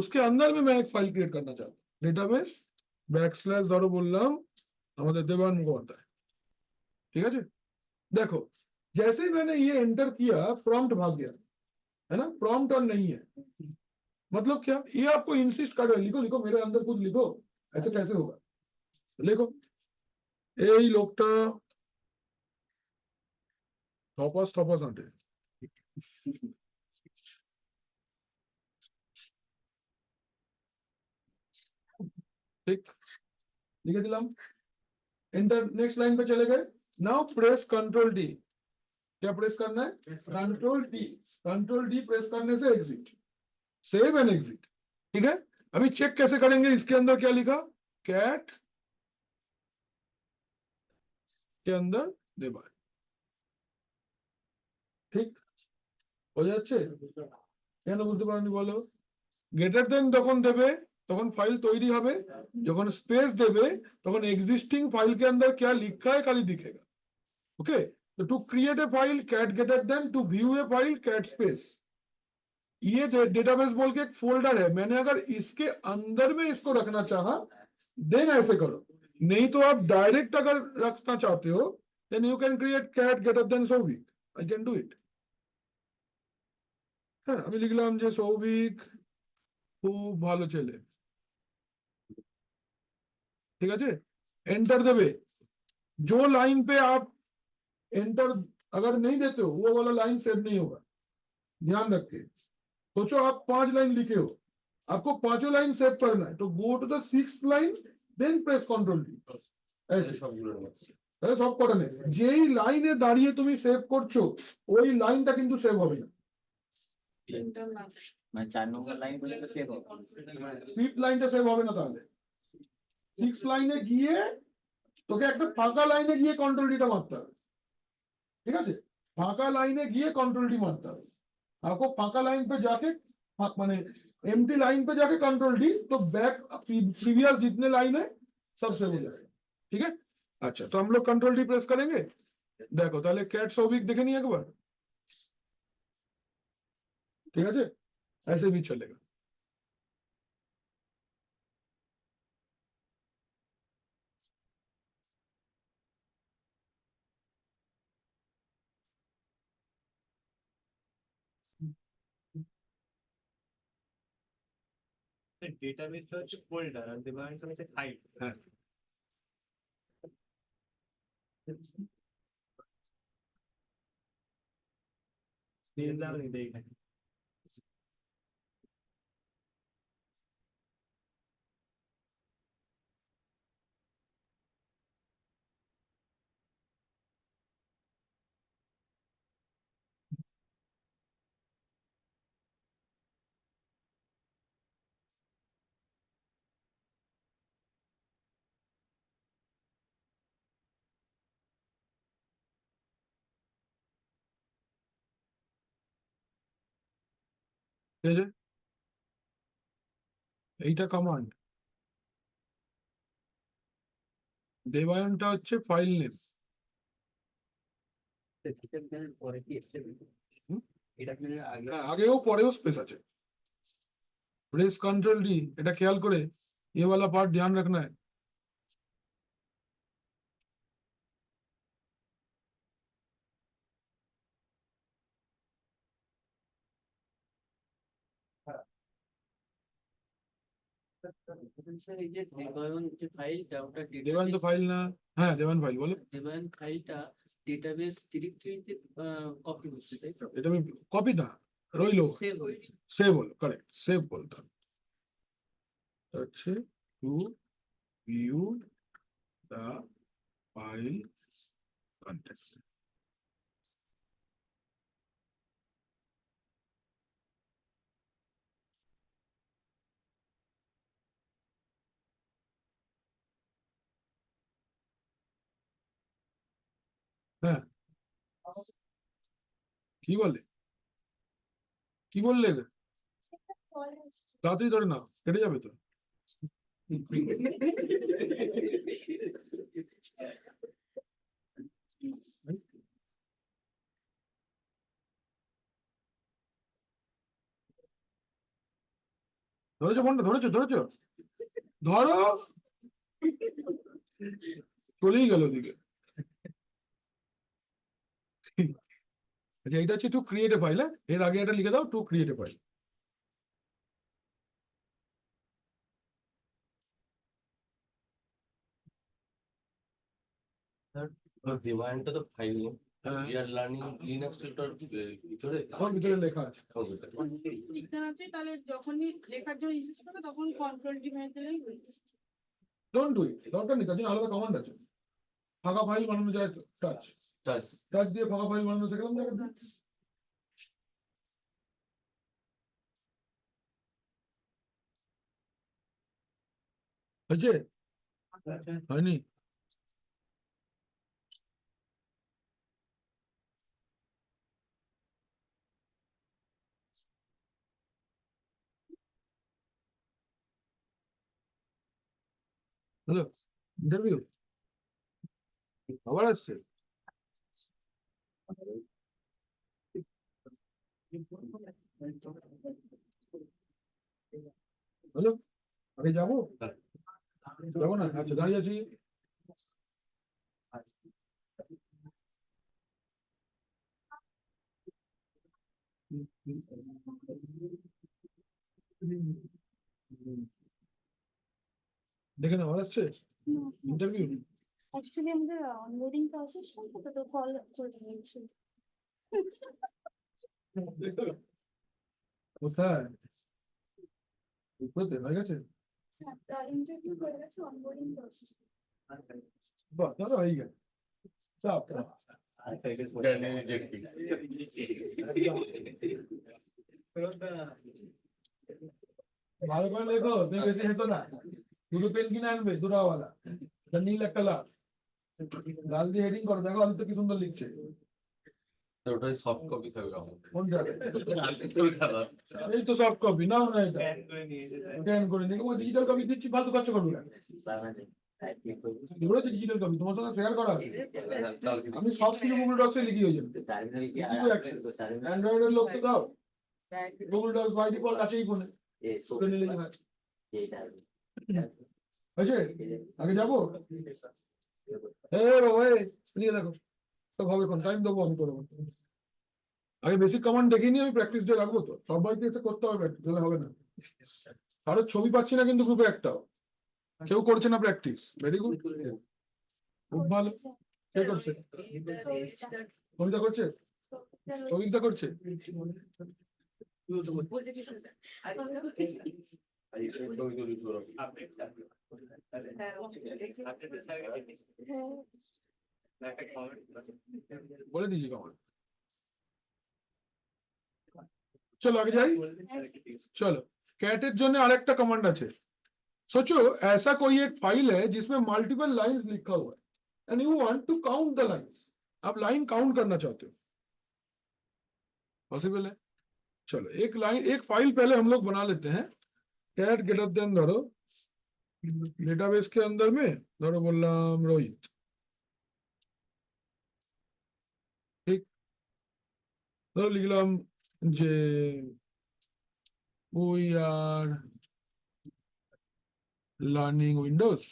उसके अंदर में मैं एक फाइल क्रिएट करना चाहता हूँ। डेटाबेस बैकस्लैश ধরো বললাম আমাদের देवान मुखोपाध्याय, ठीक है। देखो जैसे ही मैंने ये एंटर किया, प्रॉम्प्ट भाग गया, है ना, प्रॉम्प्ट और नहीं है, मतलब क्या, ये आपको इंसिस्ट कर रहा है, लिखो लिखो मेरे अंदर कुछ लिखो, ऐसे कैसे होगा, लिखो। এই লোকটা थपस आटे, ठीक, लिखे दिलाम, एंटर, नेक्स्ट लाइन पे चले गए। नाउ प्रेस कंट्रोल डी, क्या प्रेस करना है? कंट्रोल डी प्रेस करने से एग्जिट, सेव एंड एग्जिट, ठीक है। अभी चेक कैसे करेंगे, इसके अंदर क्या लिखा, कैट के अंदर देवान, ঠিক हो যাচ্ছে? কেন বুঝতে পারোনি বলো? গ্রেটার দেন যখন দেবে তখন ফাইল তৈরি হবে, যখন স্পেস দেবে তখন एग्जिस्टिंग फाइल के अंदर क्या लिखा है खाली दिखेगा। ओके, तो to create a file cat greater than, to view a file cat space. ये डेटाबेस बोल के एक फोल्डर है, मैंने अगर इसके अंदर में इसको रखना चाहा देन ऐसे करो, नहीं तो आप डायरेक्ट अगर रखना चाहते हो then you can create cat greater than Souvik, I can do it. হ্যাঁ, আমি লিখলাম যে সৌভিক খুব ভালো ছেলে, ঠিক আছে, एंटर देवे। जो लाइन पे आप एंटर अगर नहीं देते हो वो वाला लाइन सेव नहीं होगा, ध्यान रख के। सोचो आप 5 लाइन लिखे हो, आपको पांचों लाइन सेव करना है, तो go to the 6th line, then press control D. সবগুলোর মধ্যে তাহলে সব কটা নেই, যেই লাইনে দাঁড়িয়ে তুমি সেভ করছো ওই লাইনটা কিন্তু সেভ হবে না। Internal. মানে 4 নম্বর লাইন বলে তো সেভ হবে। 5th লাইনটা সেভ হবে না, তাহলে 6th লাইনে গিয়ে তোকে একটা ফাঁকা লাইনে গিয়ে কন্ট্রোল ডিটা মারতে হবে, ঠিক আছে? ফাঁকা লাইনে গিয়ে কন্ट्रोल डी मारता है आपको, फाका लाइन पे जाके माने एम्प्टी लाइन पे जाके कंट्रोल डी, तो बैक प्रीवियस जितने लाइन है सब सेव हो जाएगा, ठीक है? अच्छा, तो हम लोग कंट्रोल डी प्रेस करेंगे, देखो ताहले कैट सौभिक देखे नहीं एक बार, ठीक है? ऐसे भी चलेगा। ডেটাবেসটা হচ্ছে ফোল্ডার আর ডিভাইসটা হচ্ছে ফাইল। হ্যাঁ, স্ক্রিন দাও নি দেখেন। ঠিক আছে, এইটা কমান্ড, দেবায়নটা হচ্ছে ফাইল নেম। পরে কি এসে হুম? এটা কি আগে হ্যাঁ, আগেও পরেও স্পেস আছে। प्रेस कंट्रोल डी, এটা খেয়াল করে ये वाला पार्ट ध्यान रखना है। স্যার এই যে দেবায়ন যে ফাইলটা ওটা দেবায়ন তো ফাইল না, হ্যাঁ দেবায়ন ফাইল বলো, দেবায়ন ফাইলটা ডেটাবেস ডিরেক্টরিতে কপি হচ্ছে তাই তো? এটা আমি কপি না রইলো, সেভ হয়েছে। সেভ হলো, কারেক্ট, সেভ বলতাম হচ্ছে to view the file contact. হ্যাঁ, কি বলে, কি বললে, তাড়াতাড়ি ধরে নাও, কেটে যাবে তো। ধরেছো ফোনটা, ধরেছো ধরেছো, ধরো, চলেই গেল ওদিকে। আচ্ছা, এটা হচ্ছে টু ক্রিয়েট এ ফাইল, এর আগে এটা লিখে দাও, টু ক্রিয়েট এ ফাইল। দেবায়নটা তো ফাইল নেম, হ্যাঁ, we are learning Linux tutor ভিতরে আমার ভিতরে লেখা আছে। লিখতে আছে, তাহলে যখনই লেখার জন্য ইউজ করবে তখন কন্ট্রোল ডি মেরে দিলেই হয়ে যাবে। ডোন্ট ডু ইট, দরকার নেই, তার জন্য আলাদা কমান্ড আছে। ফাঁকা ফাইল বানানো যায়, টাচ টাচ টাচ দিয়ে ফাঁকা ফাইল বানানো শিখলাম না? হয়েছে, হয়নি? হ্যালো, ইন্টারভিউ আবার আসছে। হ্যালো, আগে যাবো, যাবো না, আচ্ছা দাঁড়িয়ে আছি। দেখে নাও, আবার আসছে ইন্টারভিউ। অ্যাকচুয়ালি আমাদের অনবোর্ডিং প্রসেস চলছে তো কল করে নিয়েছি। কোথায়? বুঝতে হয়ে গেছে? ইন্টারভিউ করে গেছে অনবোর্ডিং প্রসেস। বাহ, তাহলে হয়ে গেল। চাপ না। ভালো করে লেখো, তুমি বেশি হেঁটো না। দুটো পেন কিনে আনবে, দুটাওয়ালা, একটা নীল একটা লাল। লাল দিয়ে হেডিং করো, দেখো আমি তো কি সুন্দর লিখছে। তো ওটাই সফট কপি থাকবে আমার। কোনটা? কলকাতা। এই তো সফট কপি, নাও না এটা Scan করে নিয়ে যেতে। স্ক্যান করে নিয়ে ডিজিটাল কপি দিচ্ছি, ফালতু খরচা করবে না। এগুলো তো ডিজিটাল কপি, তোমার সঙ্গে শেয়ার করা আছে। আমি সব কিছু গুগল ডক্সে লিখি হয়ে যাবে। অ্যান্ড্রয়েডের লোক তো দাও, গুগল ডক্স বাই ডিফল্ট আছেই ফোনে, ওটা নিলেই হয়। হয়েছে? আগে যাবো? বাবা নিয়ে দেখো, তো হবে কোন টাইম দেবো আমি করবো। আগে বেসিক কমান্ড দেখে নিয়ে আমি প্র্যাকটিস ডে রাখবো, তো সবাইকে এসে করতে হবে প্র্যাকটিস, তাহলে হবে না। কারোর ছবি পাচ্ছি না কিন্তু গ্রুপে একটাও, কেউ করছে না প্র্যাকটিস। ভেরি গুড, খুব ভালো। কে করছে? কবিতা করছে? কবিতা করছে? বলে দিয়েছি কমান্ড। চলো আগে যাই। चलो कैटेর জন্য আরেকটা कमांड আছে। सोचो ऐसा कोई एक फाइल है जिसमें मल्टीपल लाइंस लिखा हुआ है and you want to count the lines. आप लाइन काउंट करना चाहते हो, पॉसिबल है? चलो एक लाइन, एक फाइल पहले हम लोग बना लेते हैं। कैट ग्रेटर देन धरो डेटाबेस के अंदर में धरो बोललाम रोहित, ठीक, धरो लिखलाम जे we are learning Windows,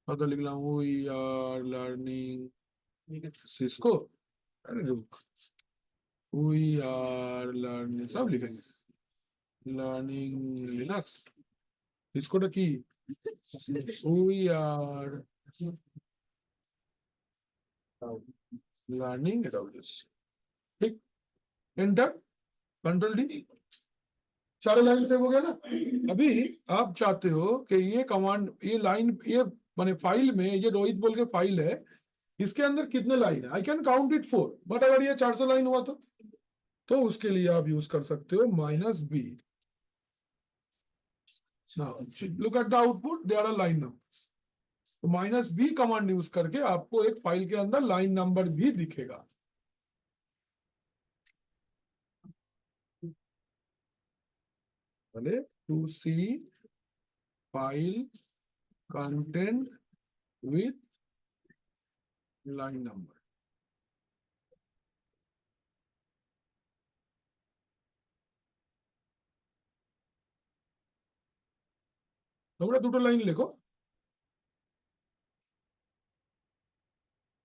और लिखलाम we are learning Cisco, अरे रुक, we are learning, सब लिखेंगे learning Linux, Cisco টা কি? we are learning AWS, ठीक, एंटर, कंट्रोल डी, सारे लाइन सेव हो गया ना। अभी आप चाहते हो कि ये कमांड, ये लाइन, ये माने फाइल में ये रोहित बोल के फाइल है, इसके अंदर कितने लाइन है? I can count it 4, but अगर ये 400 लाइन हुआ तो उसके लिए आप यूज कर सकते हो -b। Now look at the output, they are a line number, तो -b कमांड यूज करके आपको एक फाइल के अंदर लाइन नंबर भी दिखेगा। to see file content with line number, তোমরা দুটো লাইন লেখো,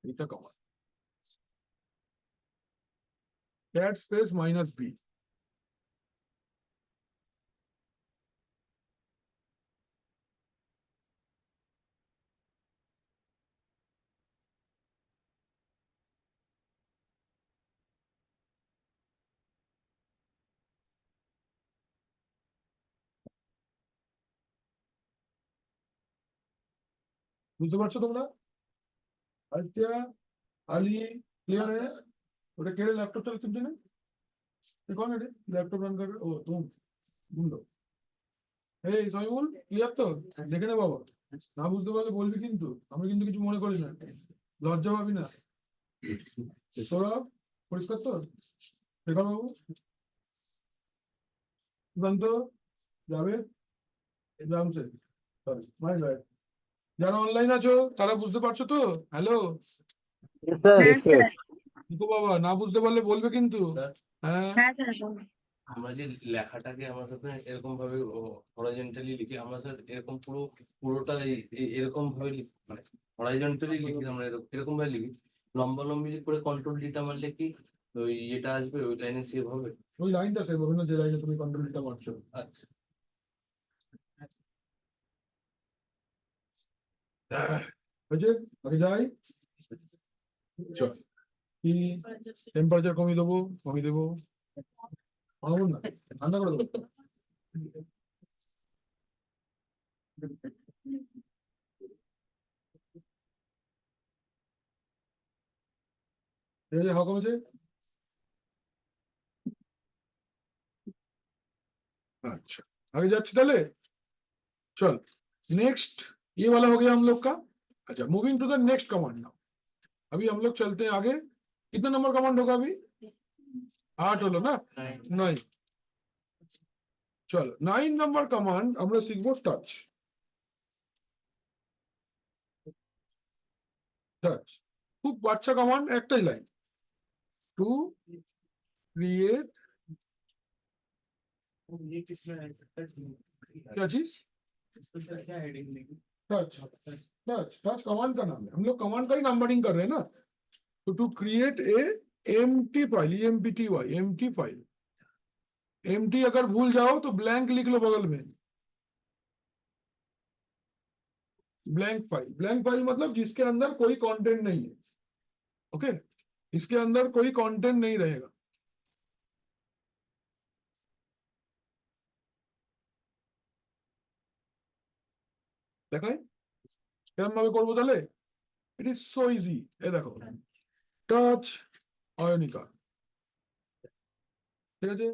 এটা কমা cat space -b, বুঝতে পারছো তোমরা? আচ্ছা আলী क्लियर है? ওটা কে ল্যাপটপ চালাচ্ছে না? कौन है लैपटॉप रन कर? ओ तुम, ढूंढो। এই সাইমুল ক্লিয়ার তো? দেখে নে বাবা, না বুঝতে পারলে বলবি কিন্তু, আমরা কিন্তু কিছু মনে করি না, লজ্জা পাবি না। তোরা পরিষ্কার তো? শেখর বাবু সুকান্ত যাবে এক্সামসে, সরি মাই ব্যাড। যারা অনলাইন আছো তারা বুঝতে পারছো তো? Hello Yes, sir. Yes, sir. নিকো বাবা, না বুঝতে পারলে বলবে কিন্তু। স্যার, হ্যাঁ আমরা যে লেখাটাকে আমরা সাথে এরকম ভাবে হরাইজন্টালি লিখি, আমরা স্যার এরকম পুরোটা এরকম ভাবে লিখি, মানে হরাইজন্টালি লিখি আমরা এরকম ভাবে লিখি, লম্বা লম্বি করে কন্ট্রোল ডিটা মারলে কি ওই এটা আসবে, ওই লাইনে সেভ হবে? ওই লাইনটা সেভ হবে না যে লাইনে তুমি কন্ট্রোলটা মারছো। আচ্ছা, হয়েছে? আগে যাই, চল কি টেম্পারেচার কমিয়ে দেবো, কমিয়ে দেবো, কমাবো না, ঠান্ডা করে দেবো। ঠিক আছে, হাওয়া কমেছে? अच्छा आगे जाच्छी ताहले चल नेक्स्ट ये वाला हो गया हम लोग का। अच्छा moving to the next command now. अभी हम लोग चलते हैं आगे। कितना नंबर कमांड होगा अभी? 8 হলো না? 9। चलो 9 नंबर कमांड আমরা শিখবো টাচ। টাচ খুব বাচ্চা কমান্ড, একটাই লাইন, টু ক্রিয়েট ये किसमें है? क्या चीज? इसमें सर क्या हेडिंग लेंगे? टच टच टच कमांड का नाम है, हम लोग कमांड का ही नंबरिंग कर रहे हैं ना। तो to create a empty file, EMPTY empty file. Empty अगर भूल जाओ तो ब्लैंक लिख लो बगल में, ब्लैंक फाइल। ब्लैंक फाइल मतलब जिसके अंदर कोई कंटेंट नहीं है। ओके, इसके अंदर कोई कंटेंट नहीं रहेगा। দেখাই কেমন ভাবে করবো তাহলে? It is so easy. এই দেখো টাচ অয়নিকা, ঠিক আছে?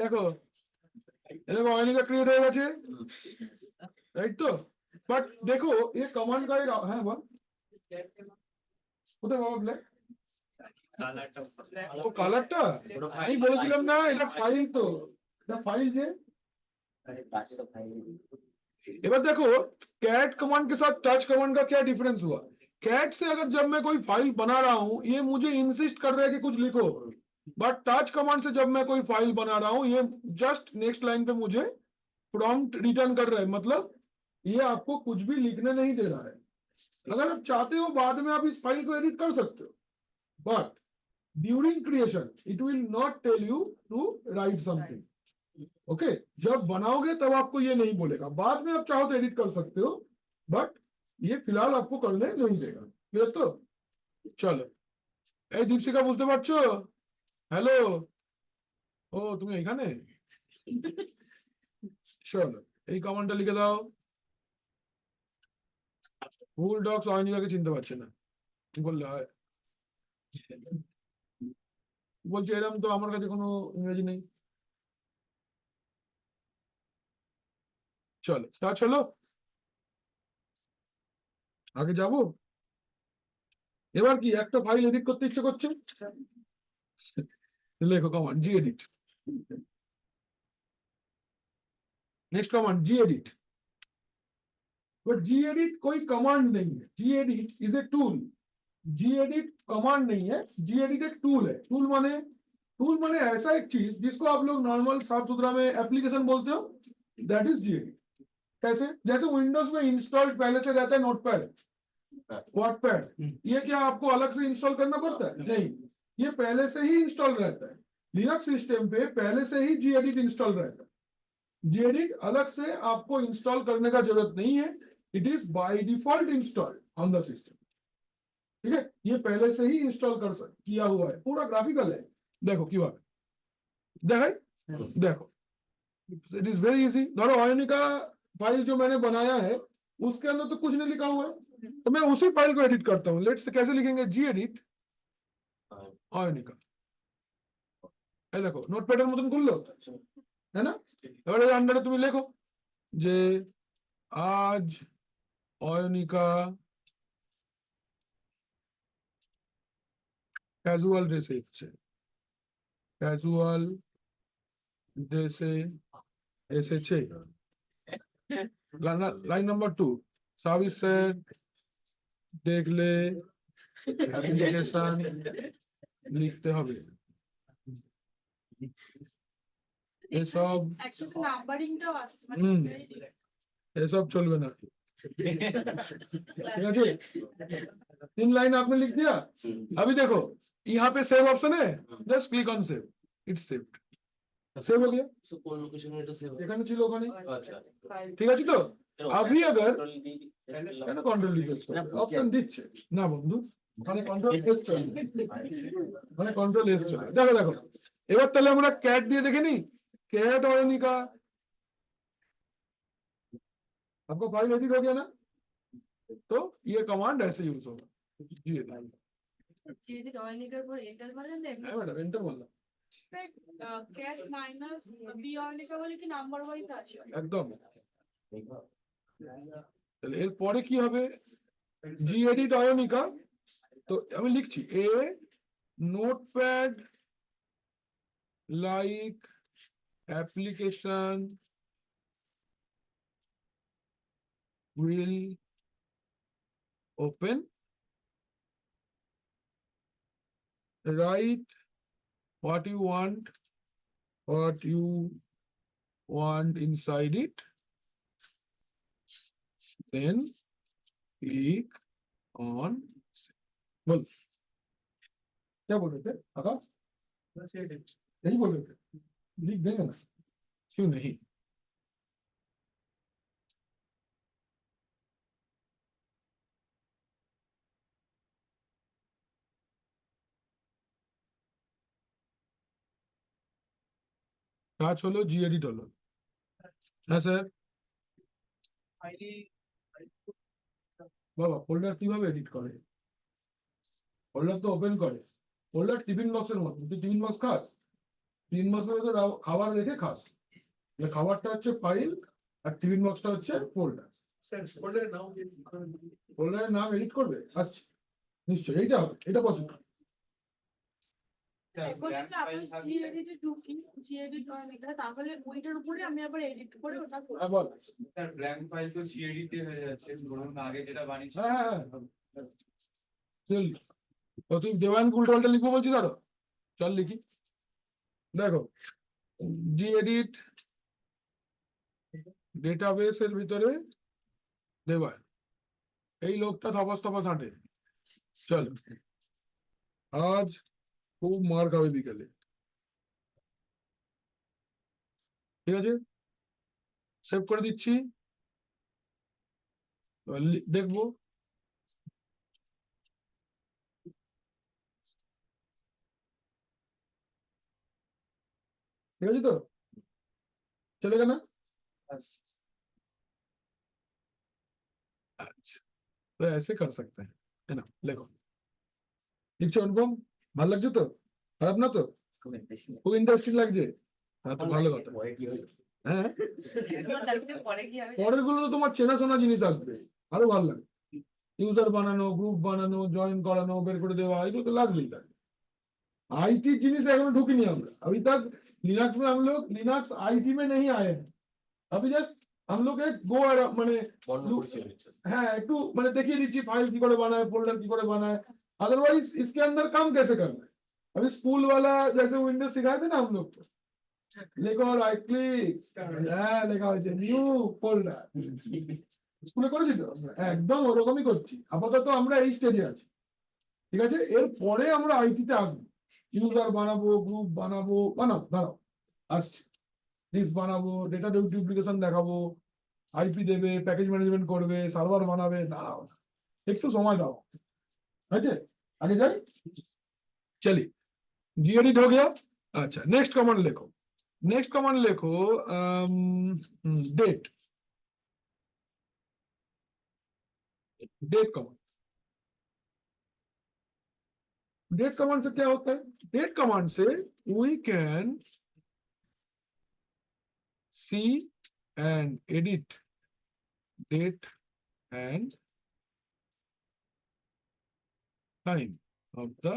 দেখো দেখো অয়নিকা ক্রিয়েট হয়ে গেছে, রাইট তো? বাট দেখো ये कमांड का एक, হ্যাঁ বল কোথায় বাবা ব্ল্যাক? ও কালারটা আমি বলেছিলাম না, এটা ফাইল, তো এটা ফাইল যে। এবার देखो कैट कमांड के साथ टच कमांड का क्या डिफरेंस हुआ? कैट से अगर जब मैं कोई फाइल बना रहा हूं ये मुझे इंसिस्ट कर रहा है कि कुछ लिखो, बट टच कमांड से जब मैं कोई फाइल बना रहा हूं ये जस्ट नेक्स्ट लाइन पे मुझे प्रॉम्प्ट रिटर्न कर रहा है। मतलब ये आपको कुछ भी लिखने नहीं दे रहा है। अगर आप चाहते हो बाद में आप इस फाइल को एडिट कर सकते हो, but during creation it will not tell you to write something. Okay, जब बनाओगे तब आपको ये नहीं बोलेगा, बाद में आप चाहो तो एडिट कर सकते हो, बट ये फिलहाल आपको करने नहीं देगा। क्लियर तो? चलो এই দীপশিকা বুঝতে পারছো? হ্যালো, ও তুমি এখানে? চলো এই কমান্ডটা লিখে দাও। গুগল ডক্স অয়নিকাকে চিনতে পারছে না বললে হয়। বলছে এরকম তো আমার কাছে কোনো ইংরেজি নেই। চলো স্টার্ট হলো, আগে যাবো। এবার কি একটা ফাইল এডিট করতে ইচ্ছে করছে, লেখো command gedit. Next command gedit. But gedit कोई कमांड नहीं है, gedit is a tool. Gedit command नहीं है, जी एडिट एक टूल है। टूल माने ऐसा एक चीज जिसको आप लोग नॉर्मल साफ सुथरा में एप्लीकेशन बोलते हो, दैट इज जी एडिट। कैसे? जैसे विंडोज में इंस्टॉल्ड पहले से रहता है नोटपैड, वर्डपैड, ये क्या आपको अलग से इंस्टॉल करना पड़ता है? नहीं, ये पहले से ही इंस्टॉल रहता है। लिनक्स सिस्टम पे पहले से ही जी एडिट इंस्टॉल रहता है। जी एडिट अलग से आपको इंस्टॉल करने का जरूरत नहीं है, it is by default installed on the system. ठीक है, ये पहले से ही इंस्टॉल किया हुआ है, पूरा ग्राफिकल है। देखो की बात देखो इट इज वेरी इजी। धरो अयनिका फाइल जो मैंने बनाया है उसके अंदर तो कुछ नहीं लिखा हुआ है, तो मैं उसी फाइल को एडिट करता हूँ। लेट्स कैसे लिखेंगे? जी एडिट अयनिका। देखो নোটপ্যাডের মতন খুললো, है ना? এবারে আন্ডারে তুমি লেখো যে আজ অয়নিকা ক্যাজুয়াল ড্রেসে এসেছে, ক্যাজুয়াল ড্রেসে এসেছে। লাইন নাম্বার 2 সাবির স্যার দেখলে অ্যাপ্লিকেশন লিখতে হবে। এসব একসাথে নাম্বারিংটাও আসছে মানে হুম। এসব চলবে না, ठीक है? 3 लाइन आपने लिख दिया। अभी देखो यहाँ पे सेव ऑप्शन है, just click on save, it's saved. Save हो गया, So, কোন লোকেশনে এটা সেভ? এখানে ছিল ওখানে, আচ্ছা ঠিক আছে তো? अभी अगर Control D, কেন কন্ট্রোল ডিটেইলস অপশন দিচ্ছে না বন্ধু, মানে কন্ট্রোল এস চলে, মানে কন্ট্রোল এস চলে। দেখো দেখো এবার তাহলে আমরা ক্যাট দিয়ে দেখে নি, कैट अयोनिका आपको फाइल एडिट हो गया ना, तो ये कमांड ऐसे यूज होगा। जी যদি অয়নিকার পর এন্টার মারেন না এমনি मैडम एंटर बोलना ক্যাট মাইনাস বি অয়নিকা বলে কি নাম্বার ওয়াইজ আছে একদম। তাহলে এর পরে কি হবে, জি এডিট অয়োনিকা, তো আমি লিখছি a notepad like application will open, write what you want inside it, then click on बोल क्या बोल रहे थे आकाश, बस ये ठीक। यही बोल रहे थे, लिख देंगे ना, क्यों नहीं। কাজ হলো জি এডিট হলো, হ্যাঁ স্যার ফাইলে বাবা ফোল্ডার কিভাবে এডিট করে, ফোল্ডার তো ওপেন করে, ফোল্ডার টিফিন বক্সের মতো, তুই টিফিন বক্স খাস, টিফিন বক্সের মধ্যে খাবার রেখে খাস, খাবারটা হচ্ছে ফাইল আর টিফিন বক্সটা হচ্ছে ফোল্ডার, স্যার ফোল্ডারের নাম ফোল্ডারের নাম এডিট করবে, আসছে নিশ্চয়ই এইটা হবে, এটা পসিবল। এখন যদি আমরা জি এডিটে ঢুকি, জি এডিট অয়নিকা, তাহলে ওইটার উপরে আমি আবার এডিট করে ওটা করব। হ্যাঁ বল, স্যার ব্ল্যাঙ্ক ফাইল তো সিএডি তে হয়ে যাচ্ছে, ধরুন আগে যেটা বানিয়েছি। হ্যাঁ হ্যাঁ হ্যাঁ চল, তো তুই দেওয়ান উল্টো লিখবো বলছি, ধরো চল লিখি, দেখো জি এডিট ডেটাবেস এর ভিতরে দেওয়ান, এই লোকটা থপাস থপাস হাঁটে, চল আজ খুব মার খাবে বিকেলে, ঠিক আছে সেভ করে দিচ্ছি, এবার দেখবো ঠিক আছে, তো चलेगा ना, अच्छा तो ऐसे कर सकते हैं, है ना, देखो লিখছো অনুপম, ভালো লাগছে তো, খারাপ না তো, খুব ইন্টারেস্টিং লাগছে, হ্যাঁ তো ভালো কথা, হ্যাঁ পরের গুলো তো তোমার চেনাশোনা জিনিস আসবে, আরো ভালো লাগবে, ইউজার বানানো, গ্রুপ বানানো, জয়েন করানো, বের করে দেওয়া, এগুলো तो লাগবেই লাগবে। आईटी जिनिस एखोनो ढुकिनी আমরা, अभी तक लिनक्स में हम लोग लिनक्स आईटी में नहीं आए हैं, अभी जस्ट हम लोग एक गो মানে হ্যাঁ একটু মানে দেখিয়ে দিচ্ছি ফাইল কি করে বানায়, फोल्डर की করে বানায়, अदरवाइज इसके अंदर काम कैसे करना है, अभी स्कूल वाला जैसे विंडोज सिखाए थे ना हम लोग को, लिखो राइट क्लिक, হ্যাঁ লেখা হয়েছে নিউ ফোল্ডার, স্কুলে করেছি তো, একদম ওরকমই করছি, আপাতত আমরা এই স্টেজে আছি, ঠিক আছে, এর পরে আমরা আইটি তে আসবো, ইউজার বানাবো, গ্রুপ বানাবো, বানাও দাঁড়াও আসছে, লিস্ট বানাবো, ডেটা ডুপ্লিকেশন দেখাবো, आईपी देवे, पैकेज मैनेजमेंट করবে, সার্ভার বানাবে, দাঁড়াও একটু সময় দাও, আছে आगे जाए, चलिए जी एडिट हो गया। अच्छा नेक्स्ट कमांड लिखो, नेक्स्ट कमांड लिखो date, date command, date command से क्या होता है, डेट कमांड से we can see and edit date and time of the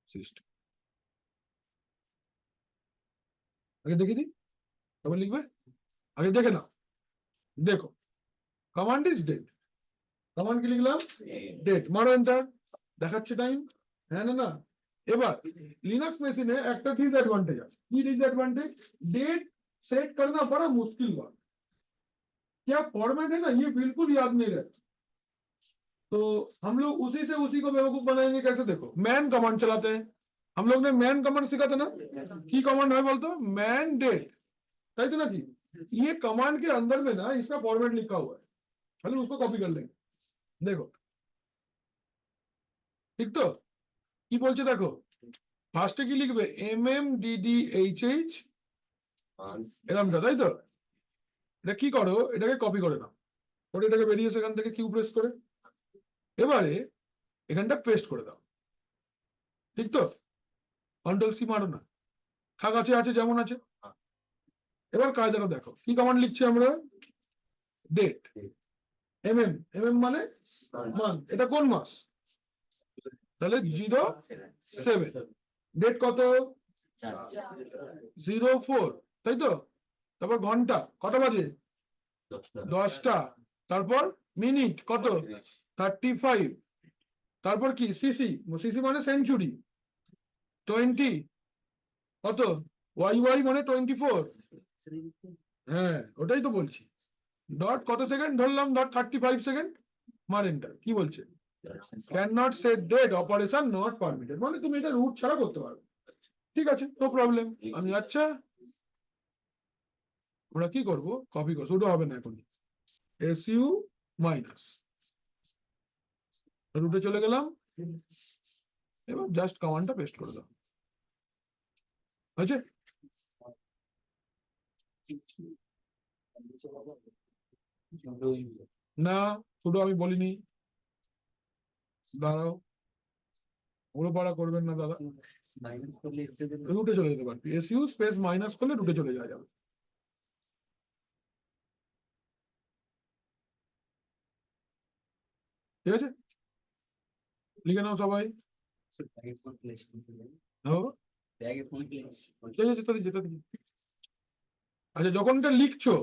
system, आगे देखिए दी, अब लिखबे, आगे देखे ना, देखो कमांड इज डेट, कमांड কি লিখলাম ডেট, মারো এন্টার, দেখাচ্ছে টাইম, হ্যাঁ না না, এবার লিনাক্স মেশিনে একটা ডিসঅ্যাডভান্টেজ আছে, কি डिसएडवांटेज, डेट सेट करना बड़ा मुश्किल बात, क्या फॉर्मेट है ना ये बिल्कुल याद नहीं रहता, तो हम लोग उसी से उसी को बेवकूफ बनाएंगे कैसे, देखो मैन कमांड चलाते हैं, हम लोग ने मैन कमांड सीखा था ना, की कमांड है बोलते मैन डेट, ताई तो ना की, ये कमांड के अंदर में ना इसका फॉर्मेट लिखा हुआ है, खाली उसको कॉपी कर लेंगे, দেখো ঠিক তো, কি বলছে দেখো, ফার্স্টে কি লিখবে MMDDHH এরমটা, তাই তো? এটা কি করো, এটাকে কপি করে নাও, করে এটাকে বেরিয়ে এসে এখান থেকে কিউ প্রেস করে এবারে এখানটা পেস্ট করে দাও, ঠিক তো? কন্ট্রোল সি মারো না, থাক আছে আছে যেমন আছে। এবার কাজটা দেখো, কি কমান্ড লিখছি আমরা, ডেট এমএম মানে মান্থ, এটা কোন মাস, তাহলে 07, ডেট কত 04, তাই তো? তারপর ঘন্টা কটা বাজে 10টা, তারপর মিনিট কত 35, তারপর কি সিসি, সিসি মানে সেঞ্চুরি 20, কত ওয়াই মানে 24, হ্যাঁ ওটাই তো বলছি। ডট কত সেকেন্ড ধরলাম, ধর 35 সেকেন্ড, মার এন্টার। কি বলছে, can not set date, operation not permitted, মানে তুমি এটা রুট ছাড়া করতে পারবে, ঠিক আছে, নো প্রবলেম। আমি আচ্ছা আমরা কি করব, কপি করব, শুধু হবে না এখন, এসইউ মাইনাস, রুটে চলে গেলাম, এবার জাস্ট কমান্ডটা পেস্ট করে দাও, হয়েছে? না শুধু আমি বলিনি, দাঁড়াও, ওগুলো পড়া করবেন না দাদা, মাইনাস করলে রুটে চলে যেতে পারবি, এসইউ স্পেস মাইনাস করলে রুটে চলে যাওয়া যাবে, ঠিক আছে? লিখে নাও সবাই, হ্যাঁ যেতে দিই, যেতে দিই। আচ্ছা যখন এটা লিখছো,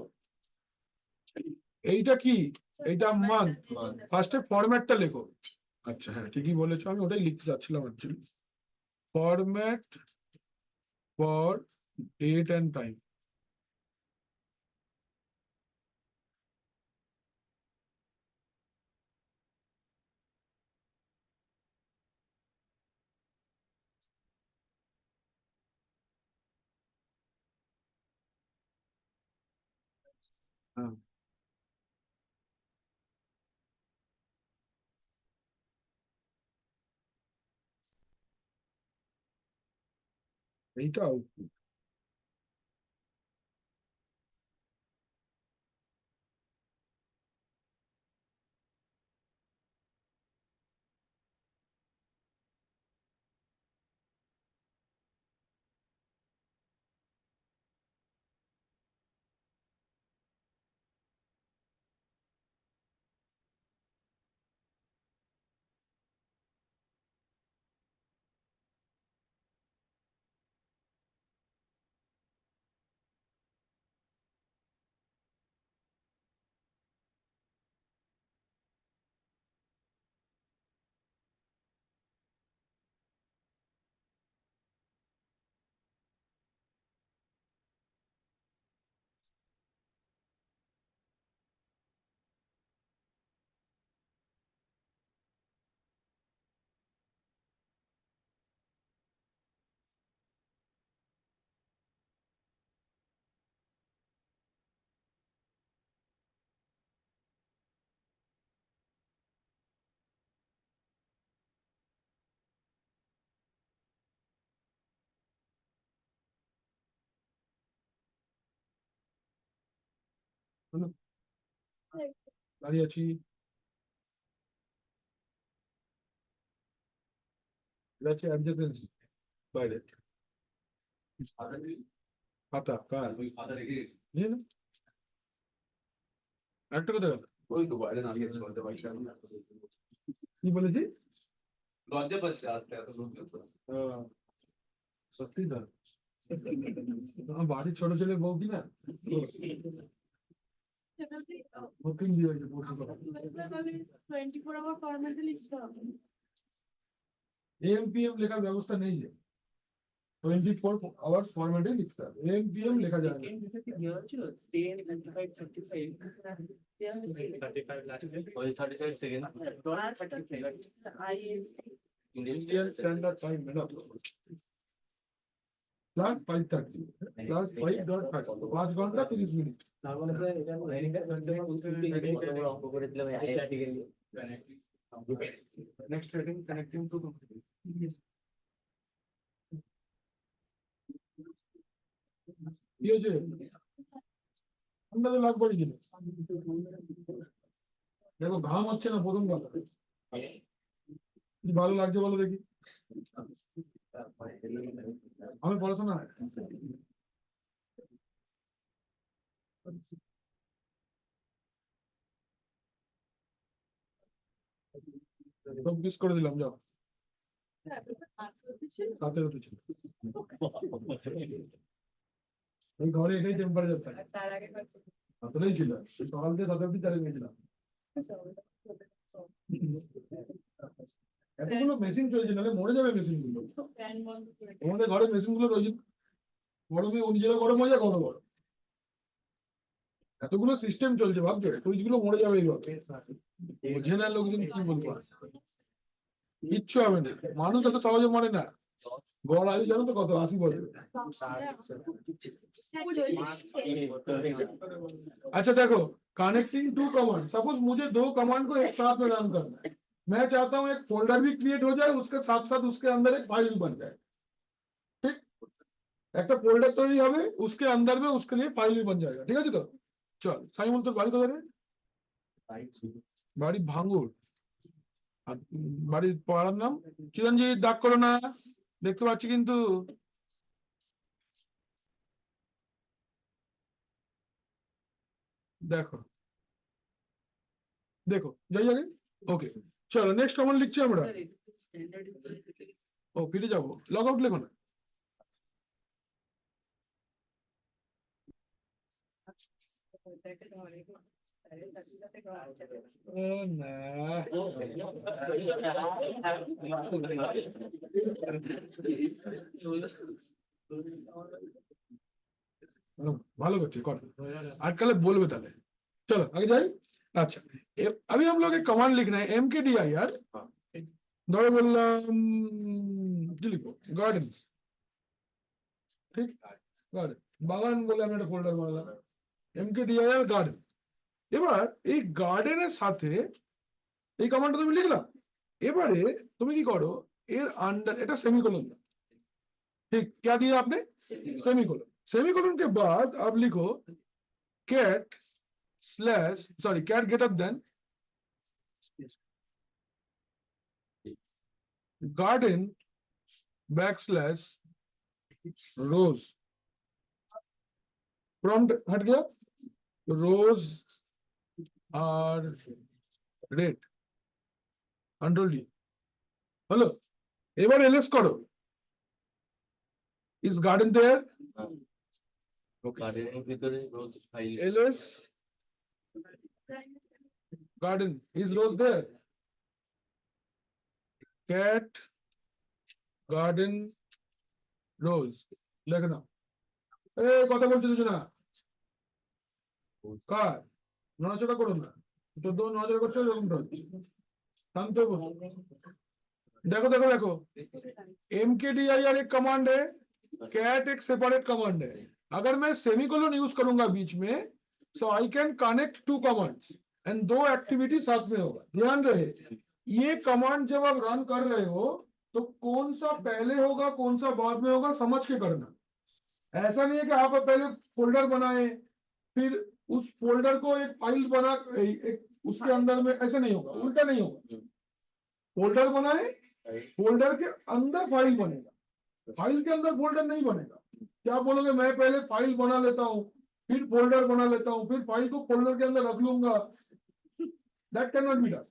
এইটা কি, এইটা মান্থ, ফার্স্টে ফরম্যাটটা লেখো। আচ্ছা হ্যাঁ ঠিকই বলেছো, আমি ওটাই লিখতে চাচ্ছিলাম actually, format for date and time, হ্যাঁ এইটা output। হলো? দাঁড়িয়ে আছি, এটা হচ্ছে অ্যাডজেসেন্স, বাইরে খাতা কার নিয়ে নাও। একটা কথা বলো, ওই তো বাইরে দাঁড়িয়ে আছে, কি বলেছি, লজ্জা পাচ্ছে আসতে এত লোক। সত্যি তো, আমার বাড়ির ছোট ছেলে বউ কিনা বুকিং দিয়ে হয়েছে, পরশু কথা। 24 আওয়ার ফরম্যাটে লিখতে হবে। এএমপিএম লেখার ব্যবস্থা নেই যে, 24 আওয়ার্স ফরম্যাটে লিখতে হবে, এএমপিএম লেখা যায় না। ওই 35 second Indian standard time madam, plus 5:30 plus 5.5, 5 ঘন্টা 30 মিনিট। তার মানে স্যার এটা ভেরিফাই করতে বড় বড় অঙ্ক করেছিলাম এই IIT next heading connecting two কি হয়েছে ঠান্ডা তো লাগবে কিন্তু দেখো ঘাম হচ্ছে না প্রথম কথা কি ভালো লাগছে বলো দেখি আমি পড়াশোনা সব মিস করে দিলাম যাও রাতে উঠেছিল এই ঘরে এটাই টেম্পারেচার থাকে তার আগে রাতেই ছিল সকাল থেকে 7 অব্দি চালিয়ে গেছিলাম এতগুলো মেশিন চলছে নাহলে মরে যাবে মেশিন গুলো ফ্যান বন্ধ করে আমাদের ঘরে মেশিন গুলো রয়েছে গরমে নিজেরা গরম হয়ে যায় গরম গরম এতগুলো সিস্টেম চলছে ভাবছো সুইচ গুলো মরে যাবে এইভাবে বোঝে না লোকজন কি বলবো কিচ্ছু হবে না মানুষ এত সহজে মরে না গড় আয়ু জানো তো কত 80 বছর अच्छा देखो कनेक्टिंग टू कमांड सपोज मुझे 2 कमांड को एक साथ में रन करना है मैं चाहता हूं एक फोल्डर भी क्रिएट हो जाए उसके साथ साथ उसके अंदर एक फाइल बन जाए ठीक एक फोल्डर तैयारी হবে उसके अंदर में उसके लिए फाइल भी बन जाएगा ठीक है जी तो चल साइमन तो गाड़ी कोথায় রে বাড়ি ভাঙ্গুর আর বাড়ির পাড়ার নাম চিরঞ্জিত দাগ করো না দেখতে পাচ্ছি কিন্তু देखो देखो जाइए आगे ओके चलो नेक्स्ट कमांड लिखছি আমরা ও ফিরে যাব লগ আউট লেখো না না ভালো করছে কর আজকালে বলবে তাহলে चलो आगे जाए अच्छा अभी हम लोग एक कमांड लिखना है mkdir ধরো বললাম কি লিখবো গার্ডেন ঠিক গার্ডেন বাগান বলে আমি একটা ফোল্ডার বানালাম mkdir গার্ডেন এবার এই গার্ডেনের সাথে এই কমান্ডটা তুমি লিখলাম এবারে তুমি কি করো এর আন্ডার এটা सेमीकोलन ठीक क्या दिया आपने सेमीकोलन के बाद आप लिखो cat slash sorry cat greater than garden backslash rows prompt हट गया rows are red control D hello এবার ls করো is garden there গার্ডেনের ভিতরে রোজ file ls garden is rose there cat garden rose লেখো না কথা বলছো দুজনা কার নড়াচড়া করো না তো নড়াচড়া করছো এরকমটা হচ্ছে শান্ত বসো देखो देखो देखो mkdir एक कमांड है cat एक सेपरेट कमांड है अगर मैं सेमीकोलन यूज करूंगा बीच में so I can connect 2 commands and 2 activity साथ में होगा ध्यान रहे ये कमांड जब आप रन कर रहे हो तो कौन सा पहले होगा कौन सा बाद में होगा समझ के करना ऐसा नहीं है कि आप पहले फोल्डर बनाए फिर उस फोल्डर को एक फाइल बना एक उसके अंदर में ऐसा नहीं होगा उल्टा नहीं होगा फोल्डर बनाए फोल्डर के अंदर फाइल बनेगा फाइल के अंदर फोल्डर नहीं बनेगा क्या बोलोगे मैं पहले फाइल बना लेता हूं फिर फोल्डर बना लेता हूं फिर फाइल को फोल्डर के अंदर रख लूंगा that can not be done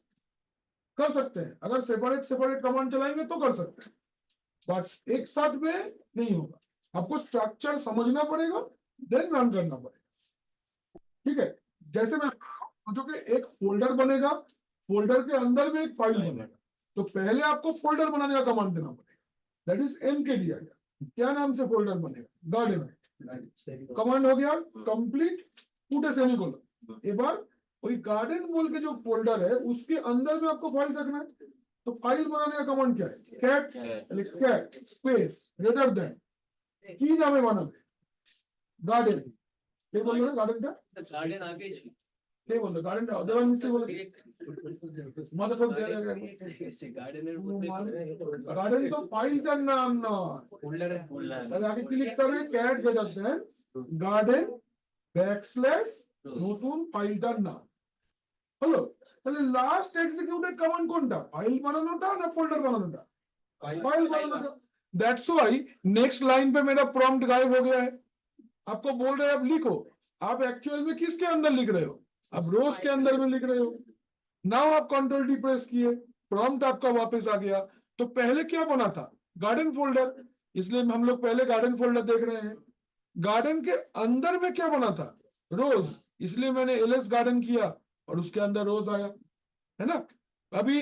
कर सकते हैं अगर सेपरेट कमांड चलाएंगे तो कर सकते हैं बस एक साथ में नहीं होगा आपको स्ट्रक्चर समझना पड़ेगा देन रन करना पड़ेगा ठीक है जैसे मैं सोचो कि एक फोल्डर बनेगा फोल्डर के अंदर में एक फाइल बनेगा तो पहले आपको फोल्डर बनाने का कमांड देना पड़ेगा दैट इज mkdir क्या नाम से फोल्डर बनेगा गार्डन कमांड हो गया कंप्लीट पुट ए सेमीकोलन एक बार वही गार्डन बोल के जो फोल्डर है उसके अंदर में आपको फाइल रखना है तो फाइल बनाने का कमांड क्या है cat स्पेस ग्रेटर देन की नाम है बनाना गार्डन কে বললো না গার্ডেনটা? গার্ডেন আগে ছিল কে বললো গার্ডেনটা? দেওয়ান মিস্ত্রি বলে মাথা ঠোক দেওয়া গার্ডেনের মধ্যে গার্ডেন তো ফাইলটার নাম নয়। ফোল্ডারে তাহলে আগে কি লিখতে হবে? Cat greater than garden backslash নতুন ফাইলটার নাম হলো। তাহলে লাস্ট এক্সিকিউটেড কমান্ড কোনটা? ফাইল বানানোটা না फोल्डर বানানোটা? File बानाना। That's why next line पे मेरा प्रॉम्प्ट गायब हो गया है। आपको बोल रहे हैं अब लिखो, आप एक्चुअल में किसके अंदर लिख रहे हो? अब रोज के अंदर में लिख रहे हो। नाउ आप कंट्रोल डी प्रेस किए, प्रॉम्प्ट आपका वापस आ गया। तो पहले क्या बना था? गार्डन फोल्डर, इसलिए हम लोग पहले गार्डन फोल्डर देख रहे हैं। गार्डन के अंदर में क्या बना था? रोज, इसलिए मैंने एलएस गार्डन किया और उसके अंदर रोज आया, है ना। अभी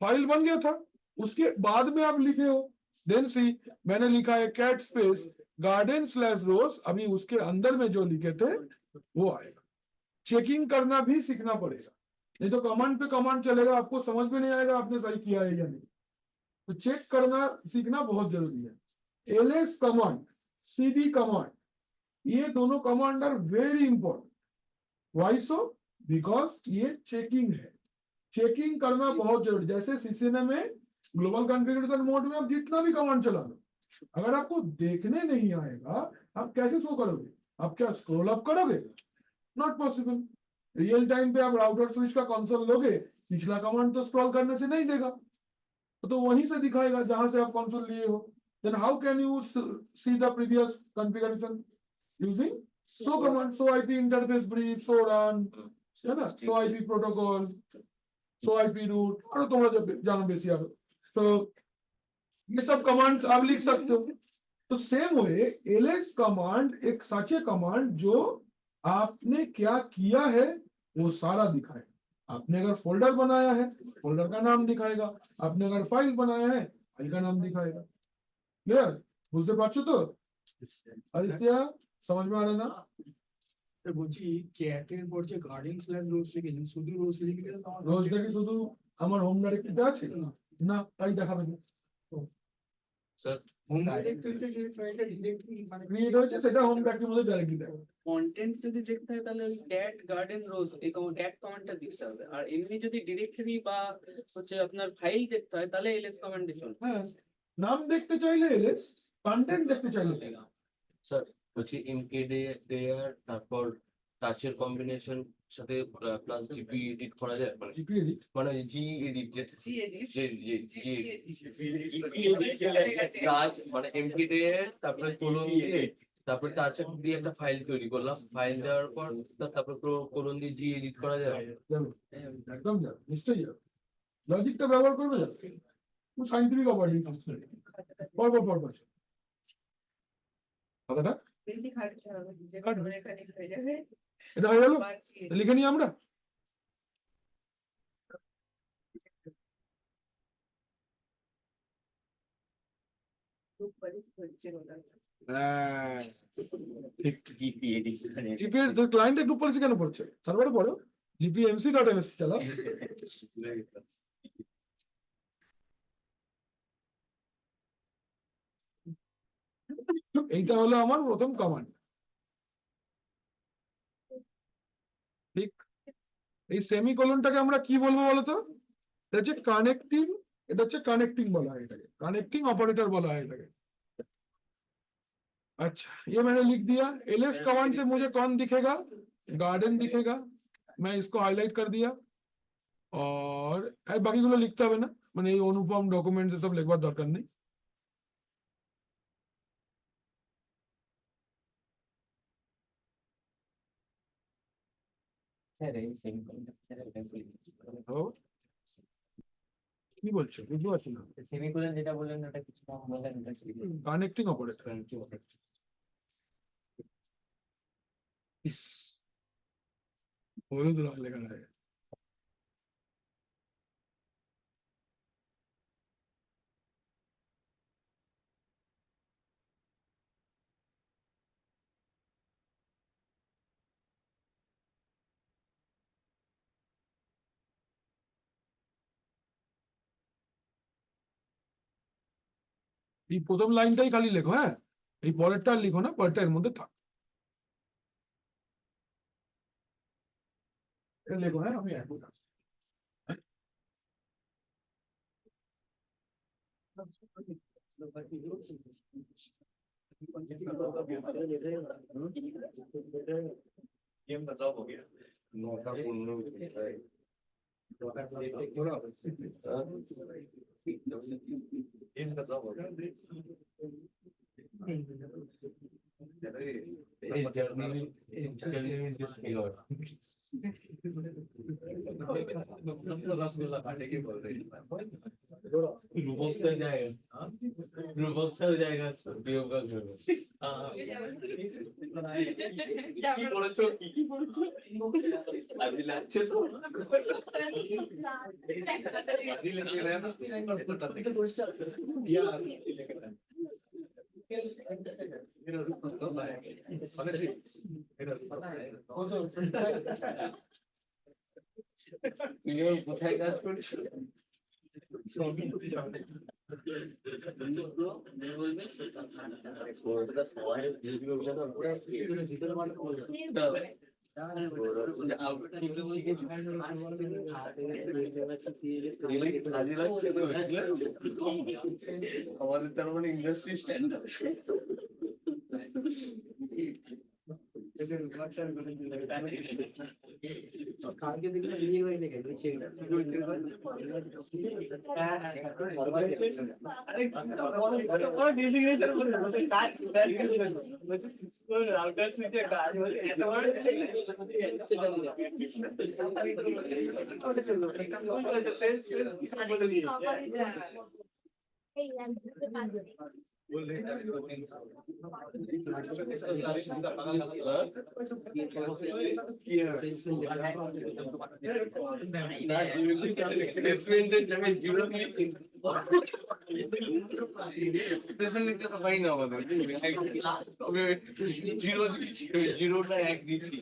फाइल बन गया था, उसके बाद में आप लिखे हो देन सी मैंने लिखा है कैट स्पेस गार्डन स्लैश रोज, अभी उसके अंदर में जो लिखे थे वो आएगा। चेकिंग करना भी सीखना पड़ेगा, नहीं तो कमांड पे कमांड चलेगा, आपको समझ में नहीं आएगा आपने सही किया है या नहीं। तो चेक करना सीखना बहुत जरूरी है। एलएस कमांड, सीडी कमांड, ये दोनों command are very important. Why so? Because ये चेकिंग है, चेकिंग करना बहुत जरूरी। जैसे सीसीएनए में ग्लोबल कॉन्फ़िगरेशन मोड में आप जितना भी कमांड चला लो, अगर आपको देखने नहीं आएगा आप कैसे शो करोगे? आप क्या स्क्रॉल अप करोगे? Not possible. रियल टाइम पे आप राउटर स्विच का कंसोल लोगे, पिछला कमांड तो स्क्रॉल करने से नहीं देगा, तो वहीं से दिखाएगा जहां से आप कंसोल लिए हो। Then how can you see the previous configuration? Using show command, show IP interface brief, show run, है ना, show IP protocol, show IP route, और तुम्हारा जब जानो बेसी आ। तो ये सब कमांड्स आप लिख सकते हो। तो सेम वे एलएस कमांड एक सच कमांड जो आपने क्या किया है वो सारा दिखाएगा। आपने अगर फोल्डर बनाया है फोल्डर का नाम दिखाएगा, आपने अगर फाइल बनाया है फाइल का नाम दिखाएगा। क्लियर? বুঝতে পারছো তো? আদিত্য समझ में आ रहा है ना? বলছি ক্যাটের পর যে গার্ডেন স্ল্যাশ রোজ লিখেছেন শুধু রোজ লিখে দিলে তো আমার রোজটা কি শুধু আমার হোম ডাইরেক্টরিতে আছে? না, তাই দেখাবে না। স্যার হোম ডিরেক্টরিতে যে ফাইলটা ডিরেক্টরি মানে ক্রিয়েট হয়েছে সেটা হোম ডাইরেক্টরির মধ্যে ডাইরেক্টলি দেখাবে। কন্টেন্ট যদি দেখতে হয় তাহলে ওই ক্যাট গার্ডেন রোজ এই ক্যাট কমান্ডটা দিতে হবে। আর এমনি যদি ডিরেক্টরি বা হচ্ছে আপনার ফাইল দেখতে হয় তাহলে এলএস কমান্ডে চলবে। হ্যাঁ, নাম দেখতে চাইলে এলএস, কন্টেন্ট দেখতে চাইলে এলএস। স্যার বলছি এমকেডিআর তারপর টাচের কম্বিনেশন সাথে প্লাস জিপি এডিট করা যায় মানে জিপি এডিট মানে জি এডিট যেটা মানে এমকেডিআর তারপরে কোলন দিয়ে তারপরে টাচের দিয়ে একটা ফাইল তৈরি করলাম, ফাইল দেওয়ার পর তারপর কোলন দিয়ে জি এডিট করা যাবে। যাবে, একদম যাবে, নিশ্চয়ই যাবে। লজিকটা ব্যবহার করবে যাবে, সাইন্টিফিক অপারেটিং সিস্টেম পরপর পরপর কথাটা বেশি খাটতে হবে যে খাটবে। কোনো এখানে হয়ে যাবে এটা হয়ে গেল, পারছি লিখে নিই আমরা। খুব পরিষ্কার হচ্ছে না ঠিক, জিপি এডিট জিপি এর ক্লায়েন্টে গ্রুপ পলিসি কেন পড়ছে? সার্ভারে পড়ো, gpmc.ms চালাও। এইটা হলো আমার প্রথম কমান্ড। ঠিক, এই সেমিকোলনটাকে আমরা কি বলবো বলতো? এটা হচ্ছে কানেক্টিং, এটা হচ্ছে কানেক্টিং বলা হয় এটাকে, কানেক্টিং ऑपरेटर বলা হয় এটাকে। अच्छा, ये मैंने लिख दिया। एलएस कमांड से मुझे कौन दिखेगा? गार्डन दिखेगा, मैं इसको हाईलाइट कर दिया। और बाकी गुलो लिखते হবে না, মানে এই অনুপম ডকুমেন্টস সব লিখবার দরকার নেই। স্যার এই সেমিকোলনটা ও, কি বলছো বুঝতে পারছি না। সেমিকোলন যেটা বললেন ওটা কিছু নাম বলেন ওটা কি? কানেক্টিং অপারেটর, इस হলুদ রং লেখা আছে। এই প্রথম লাইনটাই খালি লেখো, হ্যাঁ, এই পরেরটা আর লিখো না, পরেরটা এর মধ্যে থাক। এটা লেখো, হ্যাঁ আমি একদম নটা 15 রূপকসার জায়গা রূপকসার জায়গা বিয়োগ কি বলেছো কি বলেছো আদি লাগছে তো তুই কোথায় কাজ করিস আমাদের তার মানে ইন্ডাস্ট্রি স্ট্যান্ডার্ড কালকে দেখলাম বিয়ে বাড়ি থেকে নিচে রেস্টুরেন্টের জায়গায় জিরো দিয়েছি নিতে তো পারি না আমাদের তবে জিরো দিচ্ছি জিরোটা এক দিচ্ছি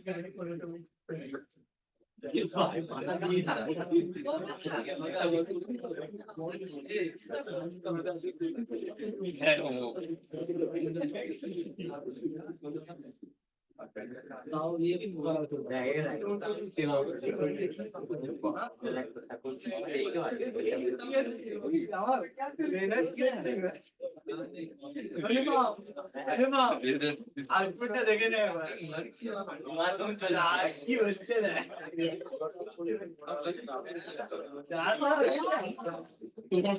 তাও নিয়ে দেখে নে কি হচ্ছে তোমার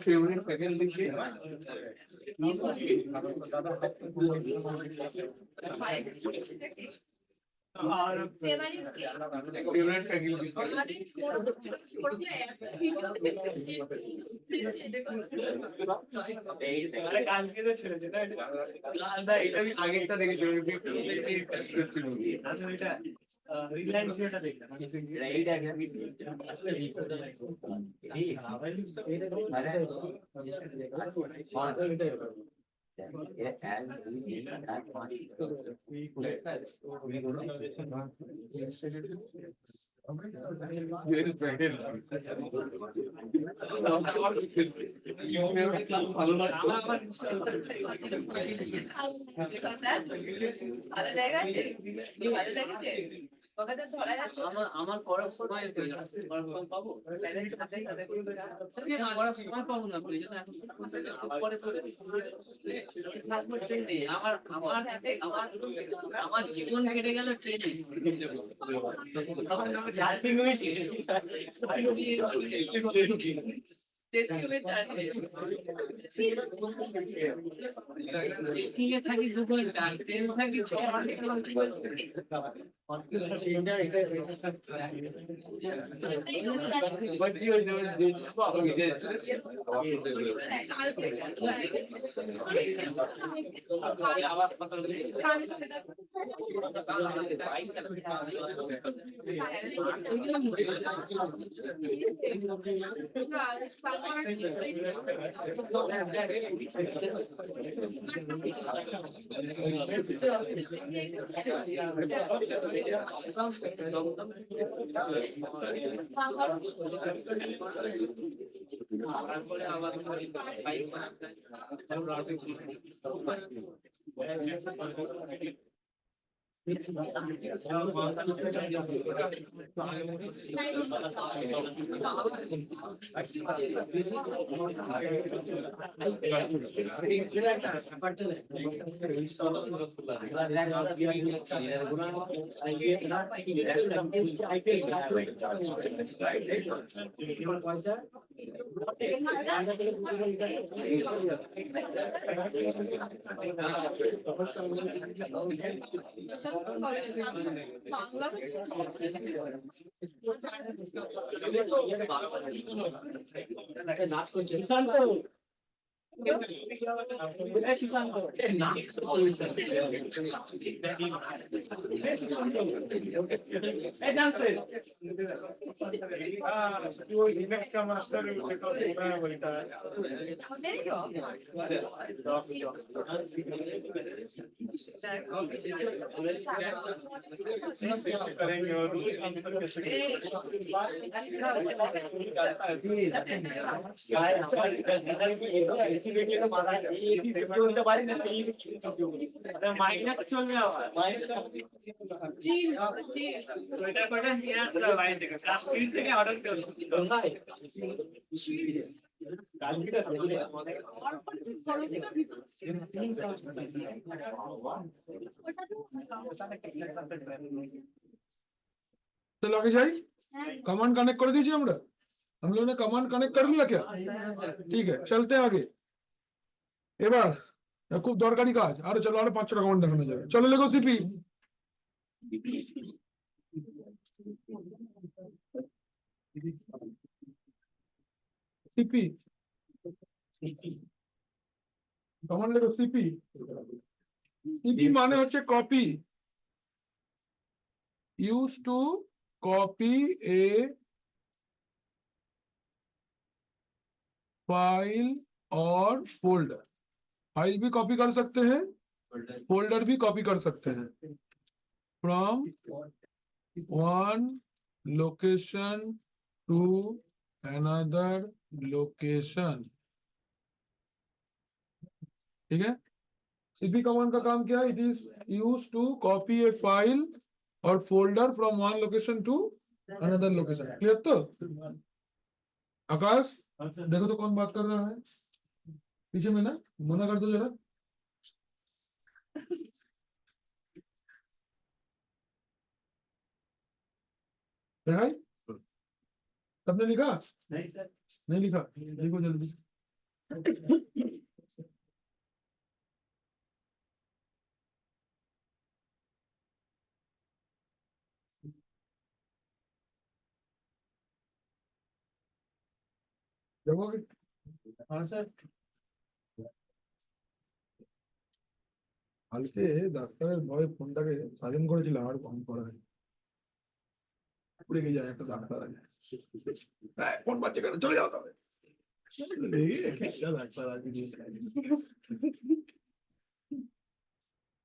ফেভারিট সেকেন্ড দিকে ফেভারিট সেকেন্ড কালকে তো ছেড়েছে না এটা আমি আগেরটা দেখেছি রিলায়েন্স এটা দেখলাম ভালো লাগে ভালো লেগেছে ভালো লেগেছে ওকে তো ধরা যাচ্ছে আমার করার সময় করার পাবো করার সময় পাবো না পরে করে আমার আমার আমার আমার জীবন কেটে গেল ট্রেনে থাকি 2 ঘন্টা ট্রেন থাকি 6 তারপরে আবার चलो आगे जाए कमांड कनेक्ट कर दीजिए हम लोगों ने कमांड कनेक्ट कर लिया क्या ठीक है चलते हैं आगे এবার খুব দরকারি কাজ আরো চলো আরো 5-6টা কমান্ড দেখানো যাবে চলো লেখো সিপি সিপি কমান্ড লেখো সিপি সিপি মানে হচ্ছে copy use to copy a file और फोल्डर फाइल भी कॉपी कर सकते हैं फोल्डर भी कॉपी कर सकते हैं from one location to another location ठीक है सीपी कमांड का काम क्या है it is use to copy a file और folder from one location to another location clear तो आकाश देखो तो कौन बात कर रहा है पीछे में ना मना कर दो जरा भाई सबने लिखा नहीं सर नहीं लिखा लिखो जल्दी देखोगे हाँ सर কালকে ডাক্তারের ভয়ে ফোনটাকে সাইলেন্ট করেছিলাম আর ফোন করা হয় উড়ে যায় একটা ডাক্তার আছে ফোন বাচ্চা কেন চলে যাও তবে ডাক্তার আছে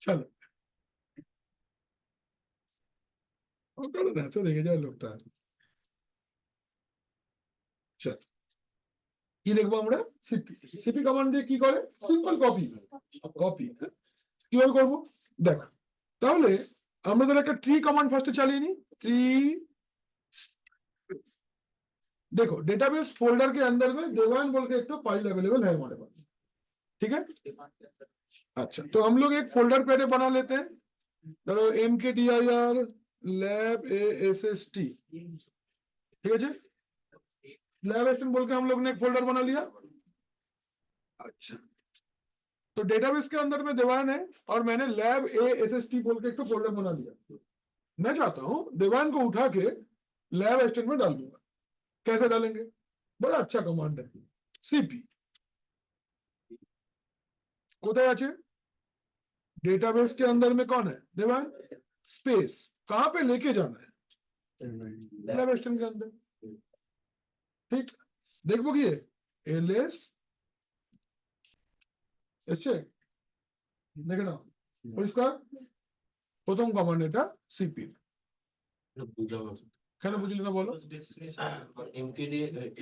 চলো ওখানে নাচো রেগে যায় লোকটা চল কি লিখবো আমরা সিপি সিপি কমান্ড দিয়ে কি করে সিম্পল কপি কপি কিভাবে করবো দেখো তাহলে আমরা তাহলে একটা ট্রি কমান্ড ফার্স্টে চালিয়ে নি ट्री देखो डेटाबेस फोल्डर के अंदर में देवान बोल के एक तो फाइल अवेलेबल है हमारे पास ठीक है अच्छा तो हम लोग एक फोल्डर पहले बना लेते हैं चलो mkdir lab ASST ठीक है जी लैब एसएसटी बोल के हम लोग ने एक फोल्डर बना लिया अच्छा तो डेटाबेस के अंदर में देवान है और मैंने लैब ASST बोल के एक तो फोल्डर बना लिया मैं चाहता हूं देवान को उठा के लैब एसएसटी में डाल दूंगा कैसे डालेंगे बड़ा अच्छा कमांड है सीपी कोথায় আছে डेटाबेस के अंदर में कौन है देवान स्पेस कहां पे लेके जाना है लैब एसएसटी के अंदर ठीक देखबो কি ls এসে দেখে নাও পরিষ্কার প্রথম কমান্ড এটা সিপি কেন বুঝলি না বলো এমকেডি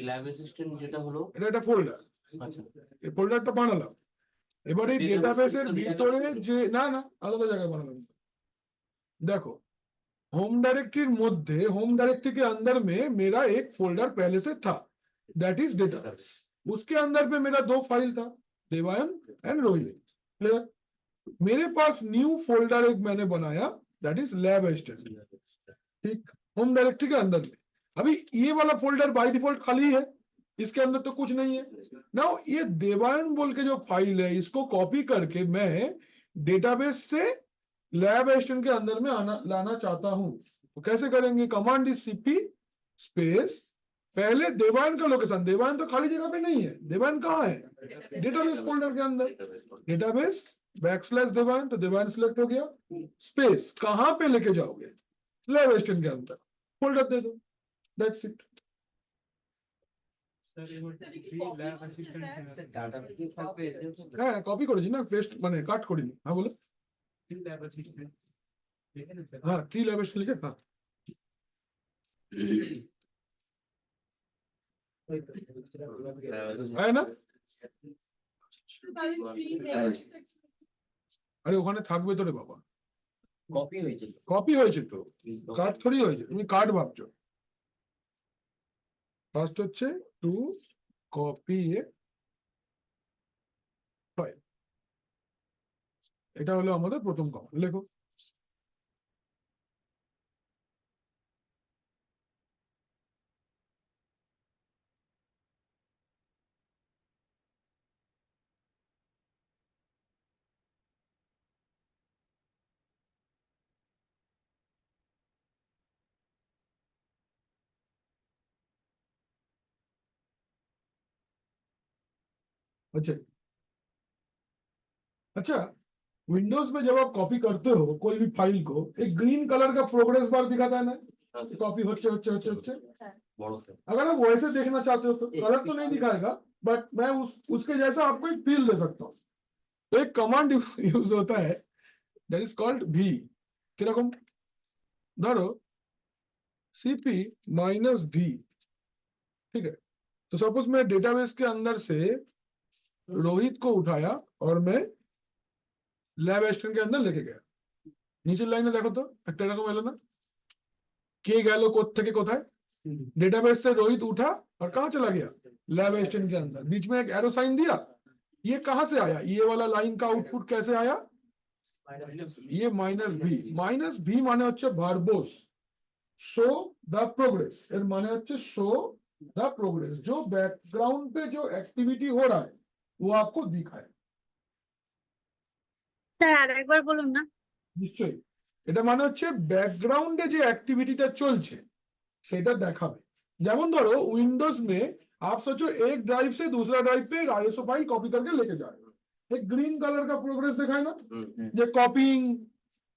ল্যাব অ্যাসিস্ট্যান্ট যেটা হলো এটা একটা ফোল্ডার আচ্ছা এই ফোল্ডারটা বানালাম এবারে ডেটাবেসের ভিতরে যে না না আলাদা জায়গায় বানালাম देखो होम डायरेक्टरी मध्य होम डायरेक्टरी के अंदर में मेरा एक फोल्डर पहले से था, दैट इज डेटा। उसके अंदर पे मेरा 2 फाइल था, देवायन एंड रोहित। क्लियर? मेरे पास न्यू फोल्डर एक मैंने बनाया, दैट इज लैब असिस्टेंट। ठीक, होम डायरेक्टरी के अंदर में। अभी ये वाला फोल्डर बाय डिफॉल्ट खाली है, इसके अंदर तो कुछ नहीं है। नाउ ये देवायन बोल के जो फाइल है, इसको कॉपी करके मैं डेटाबेस से लैब असिस्टेंट के अंदर में लाना चाहता हूं। तो कैसे करेंगे? कमांड इज सीपी स्पेस, पहले देवायन का लोकेशन, देवायन तो खाली जगह पे नहीं है, देवायन कहाँ है? डेटाबेस फोल्डर के अंदर। डेटाबेस /देवायन, तो देवायन सिलेक्ट हो गया। स्पेस कहां पे लेके जाओगे? लैब असिस्टेंट के अंदर फोल्डर दे दो, दैट्स इट। স্যার এবার থ্রি ল্যাব অ্যাসিস্ট্যান্ট ডাটাবেসে থাকবে হ্যাঁ কপি করেছি না, পেস্ট মানে কাট করিনি। হ্যাঁ বলো। থ্রি ল্যাব অ্যাসিস্ট্যান্ট দেখেন স্যার हाँ ट्री लैब असिस्टेंट लिखे, हाँ है ना? তাহলে free দেওয়া আরে ওখানে থাকবে তো রে বাবা, কপি হয়েছিল কপি হয়েছে তো, কাট থরি হয়েছে, তুমি কাট ভাবছো। ফার্স্ট হচ্ছে টু কপি এ ফাইল, এটা হলো আমাদের প্রথম কমান্ড। লেখো अच्छा। अच्छा, विंडोज में जब आप कॉपी करते हो कोई भी फाइल को, एक ग्रीन कलर का प्रोग्रेस बार दिखाता है ना, कॉपी होच्छे होच्छे होच्छे होच्छे। বড় अगर आप वैसे देखना चाहते हो तो कलर तो नहीं दिखाएगा, बट मैं उसके जैसा आपको एक फील दे सकता हूँ। तो एक कमांड यूज होता है, दैट इज कॉल्ड भी। किरकम धरो सीपी -v, ठीक है। तो सपोज मैं डेटाबेस के अंदर से रोहित को उठाया और मैं लैब असिस्टेंट के अंदर लेके गया। নিচের লাইনে দেখো তো একটা এরকম এলো না, কে গেল কোত্থেকে কোথায়? डेटाबेस से रोहित उठा और कहां चला गया? लैब असिस्टेंट के अंदर। बीच में एक एरो साइन दिया, ये कहां से आया? ये वाला लाइन का आउटपुट कैसे आया? ये -v মানে হচ্ছে ভার্বোস, শো দা প্রোগ্রেস। এর মানে হচ্ছে শো দা प्रोग्रेस, जो बैकग्राउंड पे जो एक्टिविटी हो रहा है वो आपको दिखाए। স্যার আরেকবার বলুন না। নিশ্চয়ই, এটা মানে হচ্ছে ব্যাকগ্রাউন্ডে যে অ্যাক্টিভিটিটা চলছে সেটা দেখাবে। যেমন ধরো विंडोज में आप सोचो एक ड्राइव से दूसरा ड्राइव पे आईएसओ फाइल कॉपी करके लेके जा रहे हो, एक ग्रीन कलर का प्रोग्रेस दिखाए ना, ये कॉपिंग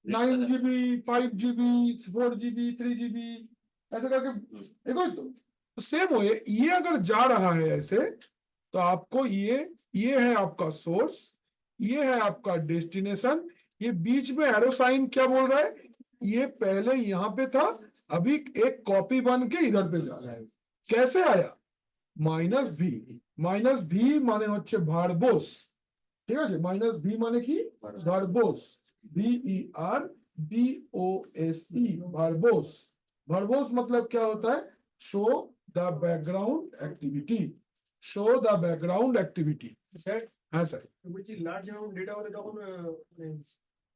9 GB 5 GB 4 GB 3 GB ऐसे करके देखो। तो सेम वे ये अगर जा रहा है ऐसे, तो आपको ये है आपका सोर्स, ये है आपका डेस्टिनेशन, ये बीच में एरो साइन क्या बोल रहा है? ये पहले यहाँ पे था, अभी एक कॉपी बन के इधर पे जा रहा है। कैसे आया? -v মানে হচ্ছে ভার্বোস, ঠিক আছে। -v মানে কি? Verbose, VERBOSE, verbose. ভার্বোস मतलब क्या होता है? Show the background activity, show the background activity. Sir হ্যাঁ স্যার, বলছি লার্জ অ্যামাউন্ট ডেটা হলে তখন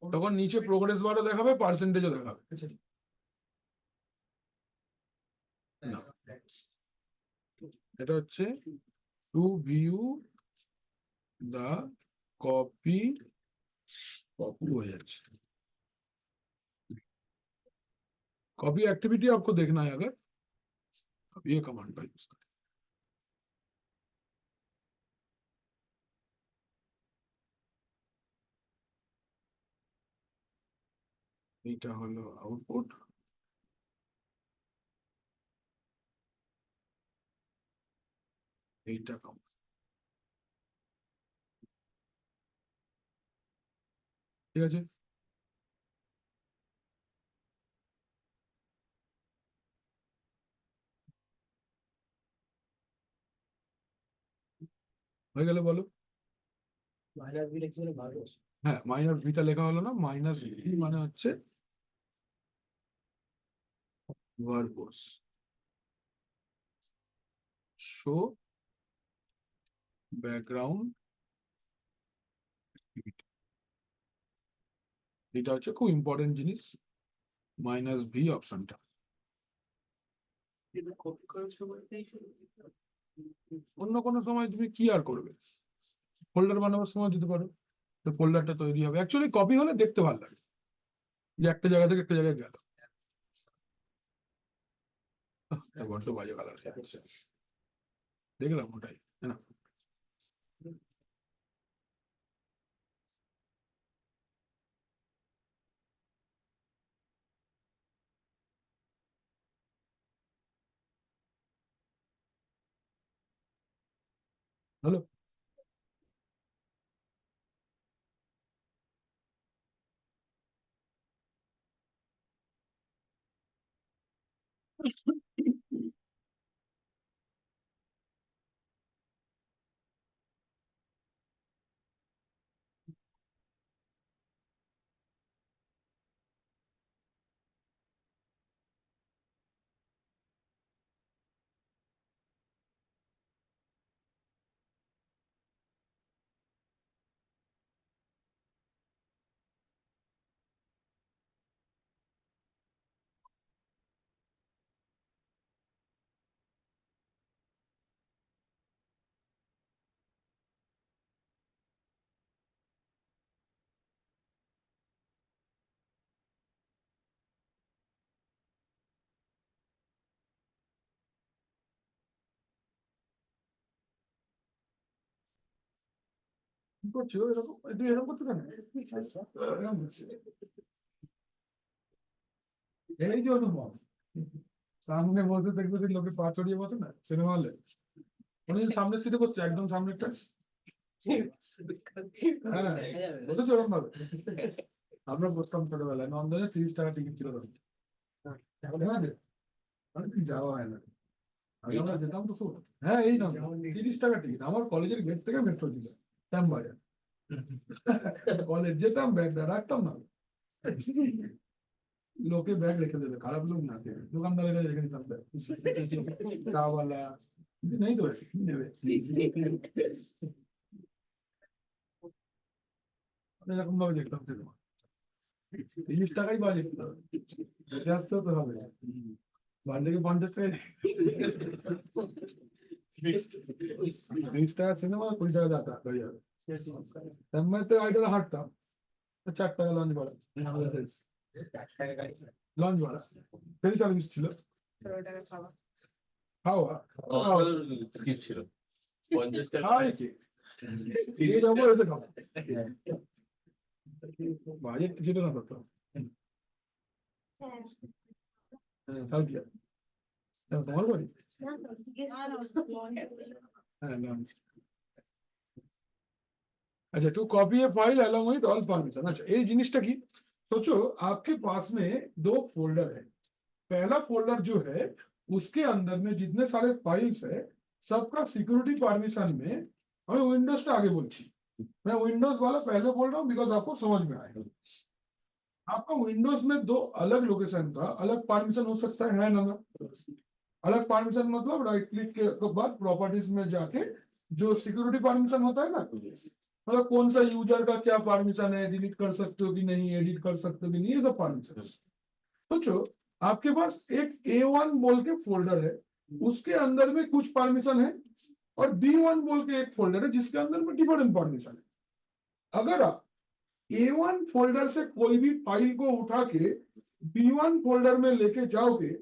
তখন নিচে প্রোগ্রেস বারও দেখাবে, পার্সেন্টেজও দেখাবে। না, এটা হচ্ছে টু ভিউ দা कॉपी हो जाচ্ছে। कॉपी एक्टिविटी आपको देखना है अगर, अब ये कमांड का यूज करें। এটা হলো আউটপুট, এইটা কমান্ড। ঠিক আছে, হয়ে গেল বলো। মাইনাস বি লিখতে হলে ভালো। হ্যাঁ -v টা লেখা হলো না, -v মানে হচ্ছে verbose. Show background activity. এটা হচ্ছে খুব ইম্পর্টেন্ট জিনিস, মাইনাস ভি অপশনটা। এটা কপি করার সময়তেই শুরু করতে হবে। অন্য কোনো সময় তুমি কি আর করবে, ফোল্ডার বানানোর সময় দিতে পারো, তো ফোল্ডারটা তৈরি হবে। অ্যাকচুয়ালি কপি হলে দেখতে ভালো লাগে, যে একটা জায়গা থেকে একটা জায়গায় গেল। বড্ড বাজে কালার দেখলাম ওটাই, না হ্যালো। কি করছো এরকম, তুই এরকম করতে কেন? এই যে অনুভব, সামনে বসে দেখবে যে লোকে পা চড়িয়ে বসে না সিনেমা হলে, উনি সামনের সিটে করছে, একদম সামনেরটা। হ্যাঁ বসেছে ওরকম ভাবে। আমরা বসতাম ছোটবেলায়, নন্দনে 30 টাকা টিকিট ছিল তখন। এখন আছে? অনেকদিন যাওয়া হয় না। আগে আমরা যেতাম তো খুব। হ্যাঁ এই নন্দন 30 টাকা টিকিট, আমার কলেজের গেট থেকে মেট্রো ছিল শ্যামবাজার। কলেজ যেতাম, ব্যাগটা রাখতাম না, লোকে ব্যাগ রেখে দেবে, খারাপ লোক না, দোকানদারের কাছে রেখে দিতাম ব্যাগ। চাওয়ালা নেই তো কি নেবে, এরকম ভাবে দেখতাম সিনেমা। 30 টাকাই বাজে, রেখে আসতেও তো হবে, বাড়ি থেকে 50 টাকা। 30 টাকা সিনেমা, 20 টাকা যাতায়াত হয়ে যাবে। শ্যামবাজার থেকে আইটারে হাঁটতাম, 4 টাকা লঞ্চ ভাড়া, লঞ্চ ভাড়া, ফেরি সার্ভিস ছিল, 16 টাকা খাওয়া। খাওয়া স্কিপ ছিল 50 টাকা। খাই কি এই যাবো এসে খাবো, বাজেট ছিল না কত। তাও কি আছে? তোমার বাড়ি? হ্যাঁ লঞ্চ। अच्छा to copy a file along with all permission। अच्छा ये जिनिसटा की सोचो, आपके पास में 2 फोल्डर है। पहला फोल्डर जो है उसके अंदर में जितने सारे फाइल्स है, सबका सिक्योरिटी परमिशन में हमें विंडोज का आगे बोलছি, मैं विंडोज वाला पहले बोल रहा हूँ बिकॉज आपको समझ में आएगा। आपका विंडोज में 2 अलग लोकेशन का अलग परमिशन हो सकता है ना। अलग परमिशन मतलब राइट क्लिक के बाद प्रॉपर्टीज में जाके जो सिक्योरिटी परमिशन होता है ना, मतलब कौन सा यूजर का क्या परमिशन है, डिलीट कर सकते हो कि नहीं, एडिट कर सकते हो कि नहीं, ये सब परमिशन। सोचो आपके पास एक A1 बोल के फोल्डर है, उसके अंदर में कुछ परमिशन है, और B1 बोल के एक फोल्डर है जिसके अंदर में डिफरेंट परमिशन है। अगर आप A1 फोल्डर से कोई भी फाइल को उठा के B1 फोल्डर में लेके जाओगे,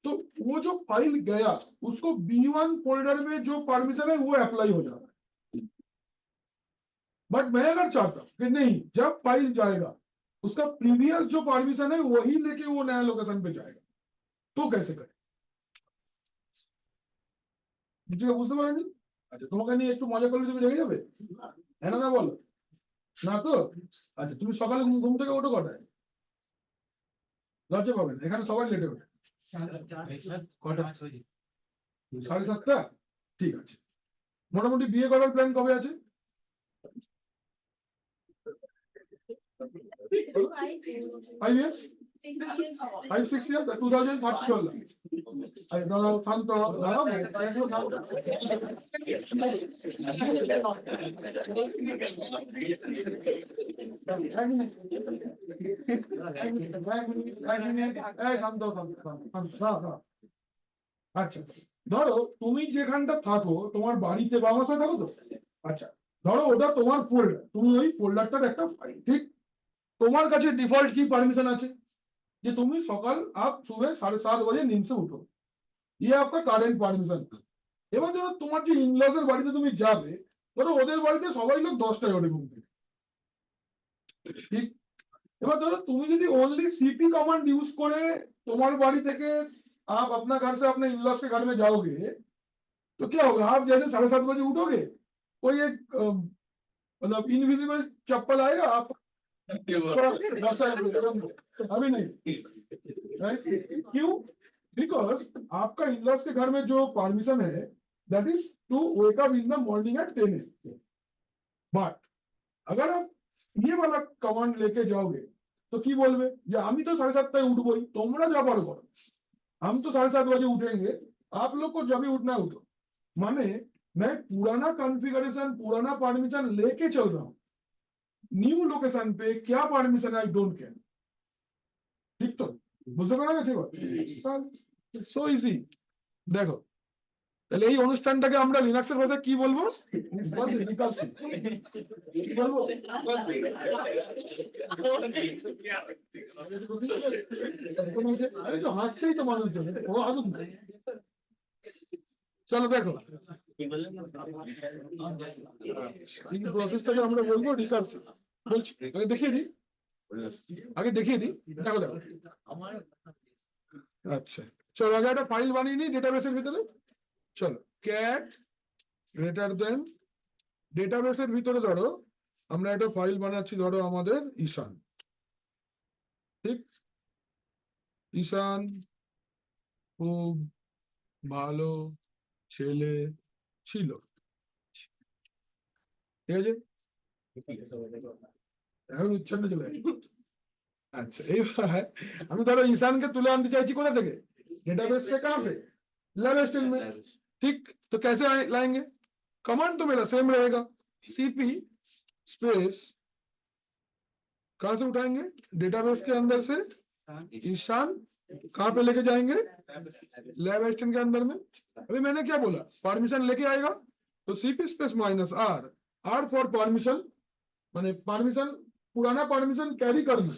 तो वो जो फाइल गया उसको B1 फोल्डर में जो परमिशन है वो अप्लाई हो जाता है। बट मैं अगर चाहता हूं कि नहीं, जब फाइल जाएगा उसका प्रीवियस जो परमिशन है वही लेके वो नया लोकेशन पे जाएगा, तो कैसे करें? বুঝতে পারেনি? আচ্ছা তোমাকে নিয়ে একটু মজা করলে তুমি রেগে যাবে, হ্যাঁ না বলো না তো? আচ্ছা তুমি সকালে ঘুম থেকে ওঠো কটায়? লজ্জা পাবেন, এখানে সবাই লেটে ওঠে। কটা? 7:30। ঠিক আছে, মোটামুটি বিয়ে করার প্ল্যান কবে আছে? 5 years। 5 6 years 2030 হলো আরে দাঁড়াও শান্ত হও, দাঁড়াও একটু শান্ত এই শান্ত হও, শান্ত হও। আচ্ছা ধরো তুমি যেখানটা থাকো তোমার বাড়িতে বা আমার সাথে থাকো তো আচ্ছা ধরো ওটা তোমার ফোল্ডার তুমি ওই ফোল্ডারটার একটা ফাইল ঠিক তোমার কাছে ডিফল্ট কি পারমিশন আছে कि तुम सकाल आप सुबह 7:30 बजे नींद से उठो ये आपका কারেন্ট পারমিশন এবার ধরো তোমার যে ইনলস এর বাড়িতে তুমি যাবে ধরো ওদের বাড়িতে সবাই লোক 10টায় ওঠে ঘুম থেকে ঠিক এবার ধরো তুমি যদি ओनली सीपी कमांड यूज করে তোমার বাড়ি থেকে आप अपना घर से अपने इनलॉस के घर में जाओगे तो क्या होगा आप जैसे 7:30 बजे उठोगे कोई एक मतलब इनविजिबल चप्पल आएगा आप अभी नहीं right? क्यों बिकॉज आपका इनलॉस के घर में जो परमिशन है that is to wake up in the morning at 10 AM but अगर आप ये वाला कमांड लेके जाओगे तो কি বলবে যে আমি তো 7:30 উঠবই তোমরা যা পারো করো हम तो 7:30 बजे उठेंगे आप लोग को जब भी उठना है उठो माने मैं पुराना कॉन्फ़िगरेशन पुराना परमिशन लेके चल रहा हूं न्यू लोकेशन पे क्या परमिशन आई डोंट केयर ठीक तो বুঝতে পারা গেছে সো ইজি দেখো তাহলে এই অনুষ্ঠানটাকে আমরা লিনাক্সের ভাষায় কি বলবো রিকার্সিভ কি বলবো আমি তো হাসছেই তো মানুষজন ও আসুন না। চলো দেখো এই প্রসেসটাকে আমরা বলবো রিকার্সিভ বলছি আগে দেখিয়ে দিই দেখো দেখো আচ্ছা চলো আগে একটা ফাইল বানিয়ে নিই ডেটাবেসের ভিতরে চলো ক্যাট গ্রেটার দেন ডেটাবেসের ভিতরে ধরো আমরা একটা ফাইল বানাচ্ছি ধরো আমাদের ঈশান ঠিক ঈশান খুব ভালো ছেলে ছিল ঠিক আছে এখন উচ্চারণে চলে আসি আচ্ছা এইবার আমি ধরো ঈশানকে তুলে আনতে চাইছি কোথা থেকে डेटाबेस से कहां पे लैब स्टाइल में ठीक तो कैसे लाएंगे कमांड तो मेरा सेम रहेगा सीपी स्पेस कहां से उठाएंगे डेटाबेस के अंदर से ईशान कहां पे लेके जाएंगे लैब स्टाइल के अंदर में अभी मैंने क्या बोला परमिशन लेके आएगा तो cp space minus r r for permission माने परमिशन पुराना परमिशन कैरी करना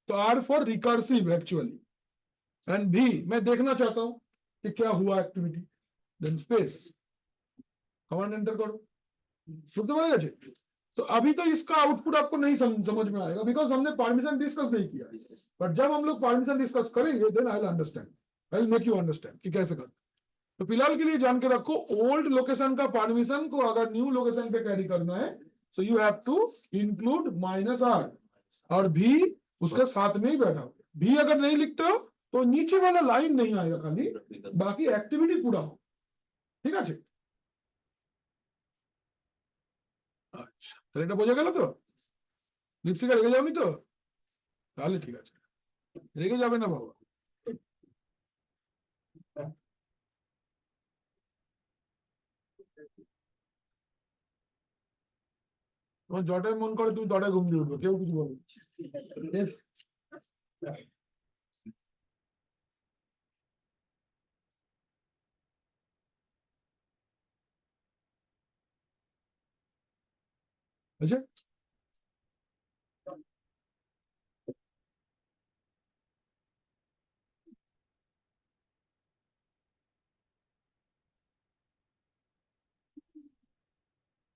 तो r for recursive actually and भी मैं देखना चाहता हूं कि क्या हुआ activity then space command enter करो बुझते पारा गেছে तो अभी तो इसका आउटपुट आपको नहीं समझ में आएगा बिकॉज हमने परमिशन डिस्कस नहीं किया बट जब हम लोग परमिशन डिस्कस करेंगे then I will understand I will make you understand कि कैसे करना तो फिलहाल के लिए जान के रखो ओल्ड लोकेशन का परमिशन को अगर न्यू लोकेशन पे कैरी करना है so you have to include -r और भी उसके साथ में ही बैठा भी अगर नहीं लिखते हो तो नीचे वाला लाइन नहीं आएगा खाली बाकी एक्टिविटी पूरा हो ঠিক আছে আচ্ছা তাহলে এটা বোঝা গেল তো দীপশিকা রেগে যাওনি তো তাহলে ঠিক আছে রেগে যাবে না বাবা তোমার যটাই মন করে তুমি তটাই ঘুম দিয়ে উঠবে কেউ কিছু বলবে আচ্ছা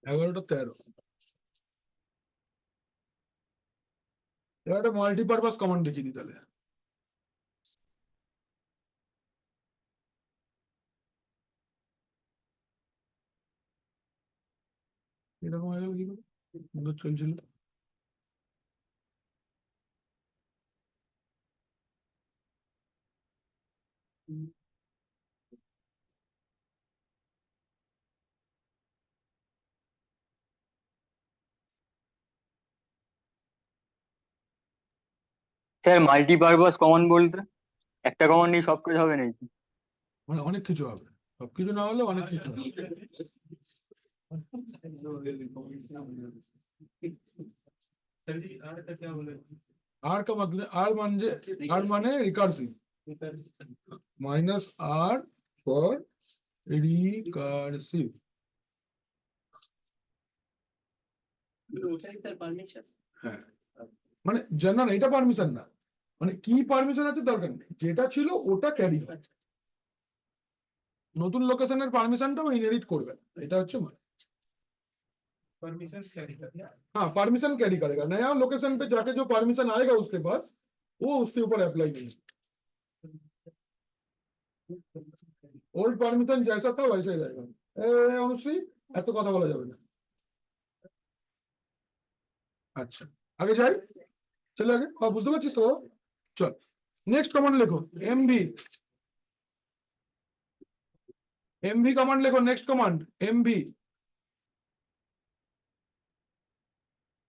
11:13 এবার একটা মাল্টিপারপাস কমান্ড দেখিয়ে দিই তাহলে এরকম হয়ে গেল কি করে সুন্দর চলছিল স্যার মাল্টিপারপাস কমান্ড বলতে একটা কমান্ডই সব কাজ হবে নাকি? মানে অনেক কিছু হবে, সবকিছু না হলে অনেক কিছু হবে। আর का मतलब আর মানে recursive, minus r for recursive. ওটাই তার পারমিশন। হ্যাঁ, মানে জানা এটা পারমিশন না, মানে কি পারমিশন আছে দরকার নেই, যেটা ছিল ওটা ক্যারি হয়, নতুন লোকেশনের পারমিশনটাও ইনহেরিট করবে না, এটা হচ্ছে মানে। परमिशन कैरी करना हाँ, परमिशन कैरी करेगा, नया लोकेशन पे जाके जो परमिशन आएगा उसके पास वो उसके ऊपर अप्लाई नहीं, ओल्ड परमिशन जैसा था वैसे ही रहेगा। अनुश्री এত কথা বলা যাবে না। আচ্ছা আগে যাই, চলে আগে বুঝতে পারছিস তো? চল নেক্সট কমান্ড লেখো এমভি, এমভি কমান্ড লেখো, next command MV,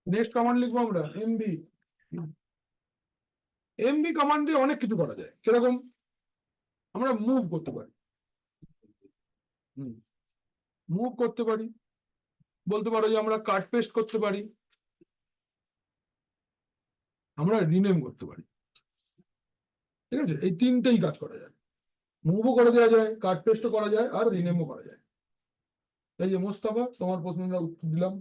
next command লিখবো আমরা এমভি। এমভি কমান্ড দিয়ে অনেক কিছু করা যায়, কিরকম? আমরা মুভ করতে পারি, মুভ করতে পারি, বলতে পারো যে আমরা কাট পেস্ট করতে পারি, আমরা রিনেম করতে পারি, ঠিক আছে? এই তিনটেই কাজ করা যায়, মুভও করে দেওয়া যায়, কাট পেস্টও করা যায়, আর রিনেমও করা যায়। এই যে মোস্তফা তোমার প্রশ্ন আমরা উত্তর দিলাম,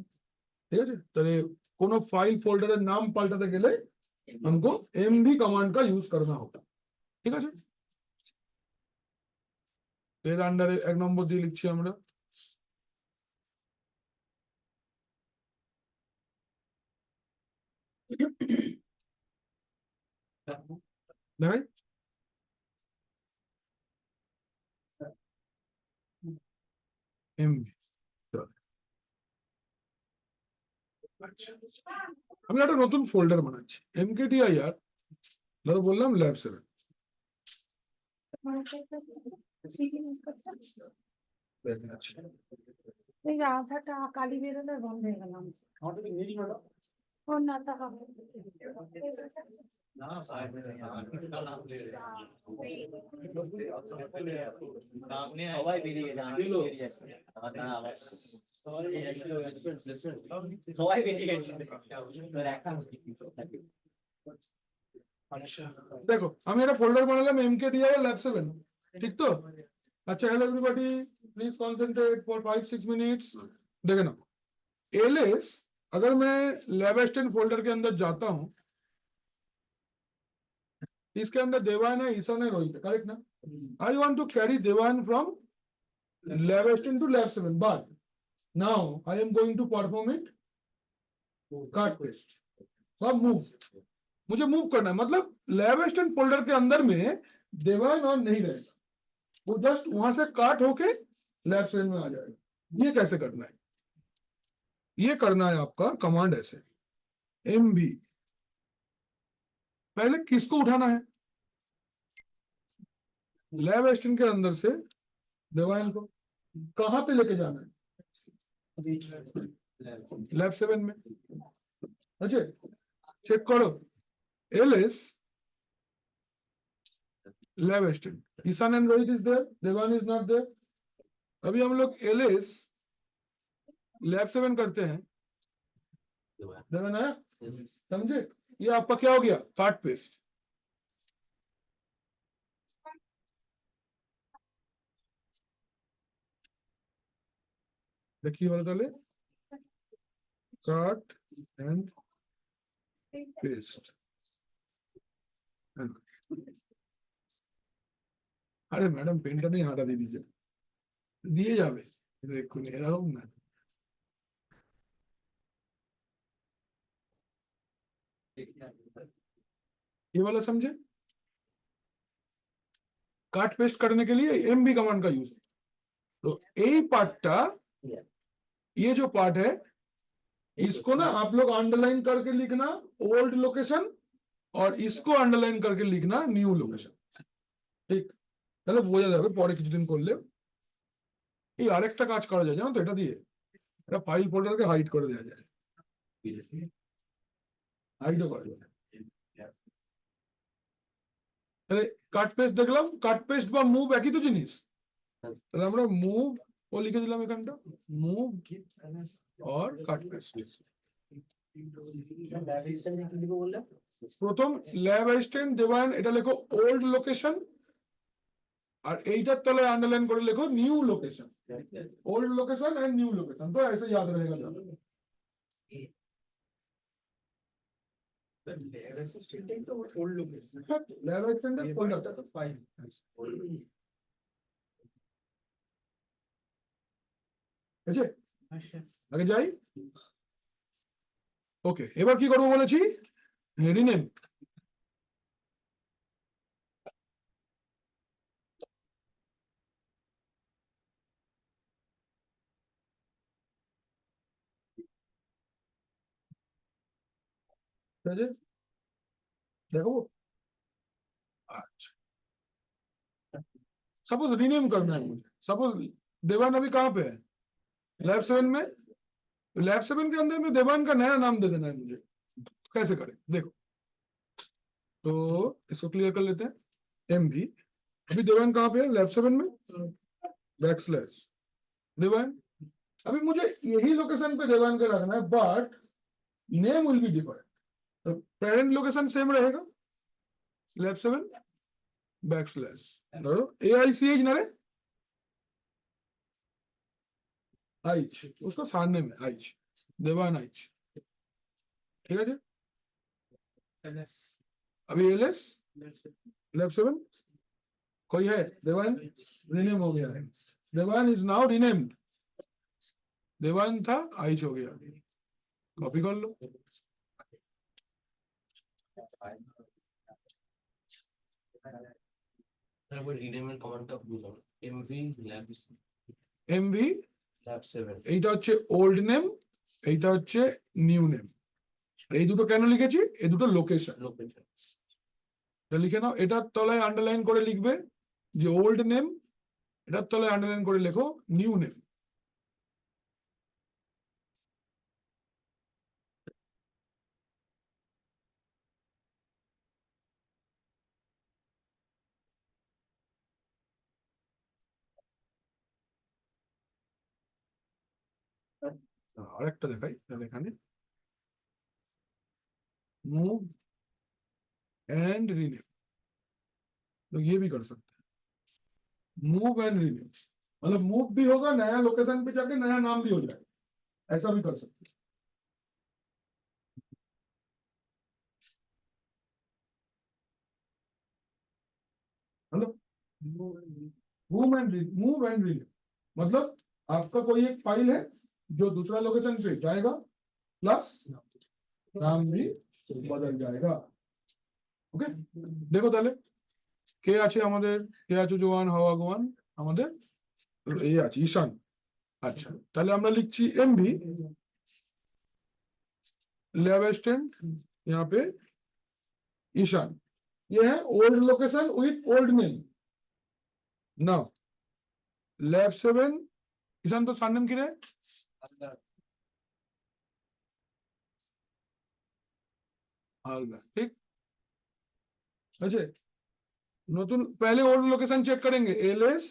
ঠিক আছে? তাহলে কোনো फाइल फोल्डर नाम पलटाते गেলে हमको एमवी कमांड का यूज करना होगा, ঠিক আছে? এর আন্ডারে 1 নম্বর দিয়ে লিখছি আমরা, দেখাই এমভি। আচ্ছা, আমি একটা নতুন ফোল্ডার বানাচ্ছি mkdir, ধরো বললাম ল্যাব 7, এই আধাটা কালি বেরোলে বন্ধ হয়ে গেলাম। ও না তা হবে। সবাই বেরিয়ে গেছে, সবাই বেরিয়ে গেছে। দেখো আমি একটা ফোল্ডার বানালাম mkdir ল্যাব 7, ঠিক তো? अच्छा hello everybody, please concentrate for 5-6 minutes. देखे ना ls, अगर मैं लैब एस्टेंट फोल्डर के अंदर जाता हूं, इसके अंदर देवान है, ईशान है, रोहित है, करेक्ट ना? I want to carry Devan from lab assistant to lab 7, but now I am going to perform it cut paste और मूव। मुझे मूव करना है, मतलब लैब एस्टेंट फोल्डर के अंदर में देवान और नहीं रहेगा, वो जस्ट वहां से काट होके लैब 7 में आ जाएगा। ये कैसे करना है? ये करना है आपका कमांड ऐसे, एमवी, पहले किसको उठाना है? लैब एस्टेंट के अंदर से देवान को कहां पे लेके जाना है? लैब 7 में। अच्छा चेक करो, ls lab assistant, Ishan and Rohit is there, Devan is not there. अभी हम लोग ls लैब 7 करते हैं, देवान आया, समझे? ये आपका क्या हो गया? काट पेस्ट। देखिए वाला डाले काट एंड पेस्ट। अरे मैडम पेनটা नहीं हटा दीजिए, दिए जावे देखो এরকম না। ये वाला समझे? काट पेस्ट करने के लिए एमवी कमांड का यूज है। तो यही पार्टटा, ये जो पार्ट है इसको ना आप लोग अंडरलाइन करके लिखना ओल्ड लोकेशन, और इसको अंडरलाइन करके लिखना নিউ লোকেশন, ঠিক? তাহলে বোঝা যাবে পরে কিছুদিন করলে। এই আরেকটা কাজ করা যায় জানো তো, এটা দিয়ে এটা ফাইল ফোল্ডারকে হাইড করে দেওয়া যায়, হাইডও করা যায়। তাহলে কাট পেস্ট দেখলাম, কাট পেস্ট বা মুভ একই তো জিনিস। তাহলে আমরা মুভ ও লিখে দিলাম এখানটা, মুভ और কাট পেস্ট। প্রথম ল্যাব অ্যাসিস্ট্যান্ট দেবায়ন, এটা লেখো ওল্ড লোকেশন, আর এইটার তলায় আন্ডারলাইন করে লেখো new location. Old location and new location, तो ऐसे याद रहेगा ज्यादा। लैब असिस्टेंट तो old location lab assistant folder तो फाइल আছে, আগে যাই। ওকে, এবার কি করবো বলেছি, রিনেম। देखो, अच्छा सपोज रीनेम करना है मुझे, सपोज देवान अभी कहाँ पे है, लैब 7 में। लैब 7 के अंदर में देवान का नया नाम दे देना है मुझे, कैसे करें देखो। तो इसको क्लियर कर लेते हैं, MV। अभी देवान कहाँ पे है, लैब 7 में, बैकस्लैश देवान। अभी मुझे यही लोकेशन पे देवान का रखना है, but name will be different. तो पेरेंट लोकेशन सेम रहेगा, लैब 7 बैकस्लैश AICH ना रे, आइच, उसका सामने में आइच, देवान आइच, ठीक है। अभी LS लैब 7 कोई है, देवान रीनेम हो गया है, देवान इज नाउ रीनेम्ड, देवान था आइच हो गया, कॉपी कर लो। তারপর রিনেমের কমান্ডটা বুঝলাম, এমভি ল্যাবস MV ল্যাব 7। এইটা হচ্ছে ওল্ড নেম, এইটা হচ্ছে নিউ নেম। এই দুটো কেন লিখেছি, এই দুটো লোকেশন, লোকেশন এটা লিখে নাও। এটার তলায় আন্ডারলাইন করে লিখবে যে ওল্ড নেম, এটার তলায় আন্ডারলাইন করে লেখো নিউ নেম। আরেকটা দেখাই তাহলে, এখানে मूव एंड रीनेम, तो ये भी कर सकते हैं, मूव एंड रीनेम, मतलब मूव भी होगा, नया लोकेशन पे जाके नया नाम भी हो जाएगा, ऐसा भी कर सकते हैं। मतलब मूव एंड रीनेम मतलब आपका कोई एक फाइल है जो दूसरा लोकेशन पे जाएगा, प्लस नाम भी बदल जाएगा। ওকে, দেখো তাহলে কে আছে আমাদের, কে আছে জোয়ান হাওয়া গোয়ান আমাদের, এই আছে ঈশান। अच्छा, তাহলে আমরা লিখছি MV लैब असिस्टेंट, यहाँ पे ईशान, ये है old location with old name. Now lab 7 Ishan तो सरनेम की रे, हालदार, ठीक আছে। নতুন पहले ओल्ड लोकेशन चेक करेंगे, LS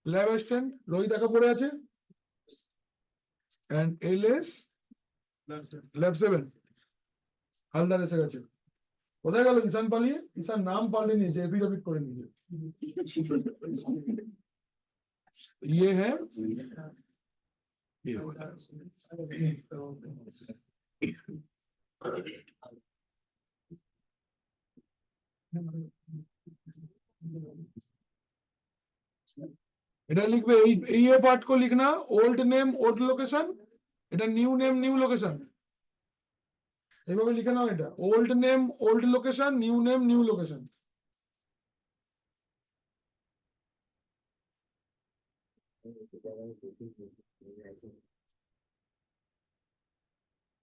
लैब असिस्टेंट रोहित एका পড়ে আছে, एंड LS लैब 7 হালদার এসে গেছে। কোথায় গেল ঈশান পালিয়ে, ঈশান নাম পাল্টে নিয়েছে, এফিডেভিট করে নিয়েছে। ये है, ये होता है। এটা লিখবে, এই পার্ট को लिखना ओल्ड नेम ओल्ड लोकेशन, এটা নিউ নেম নিউ লোকেশন, এইভাবে লিখে নাও। এটা old name old location, new name new location.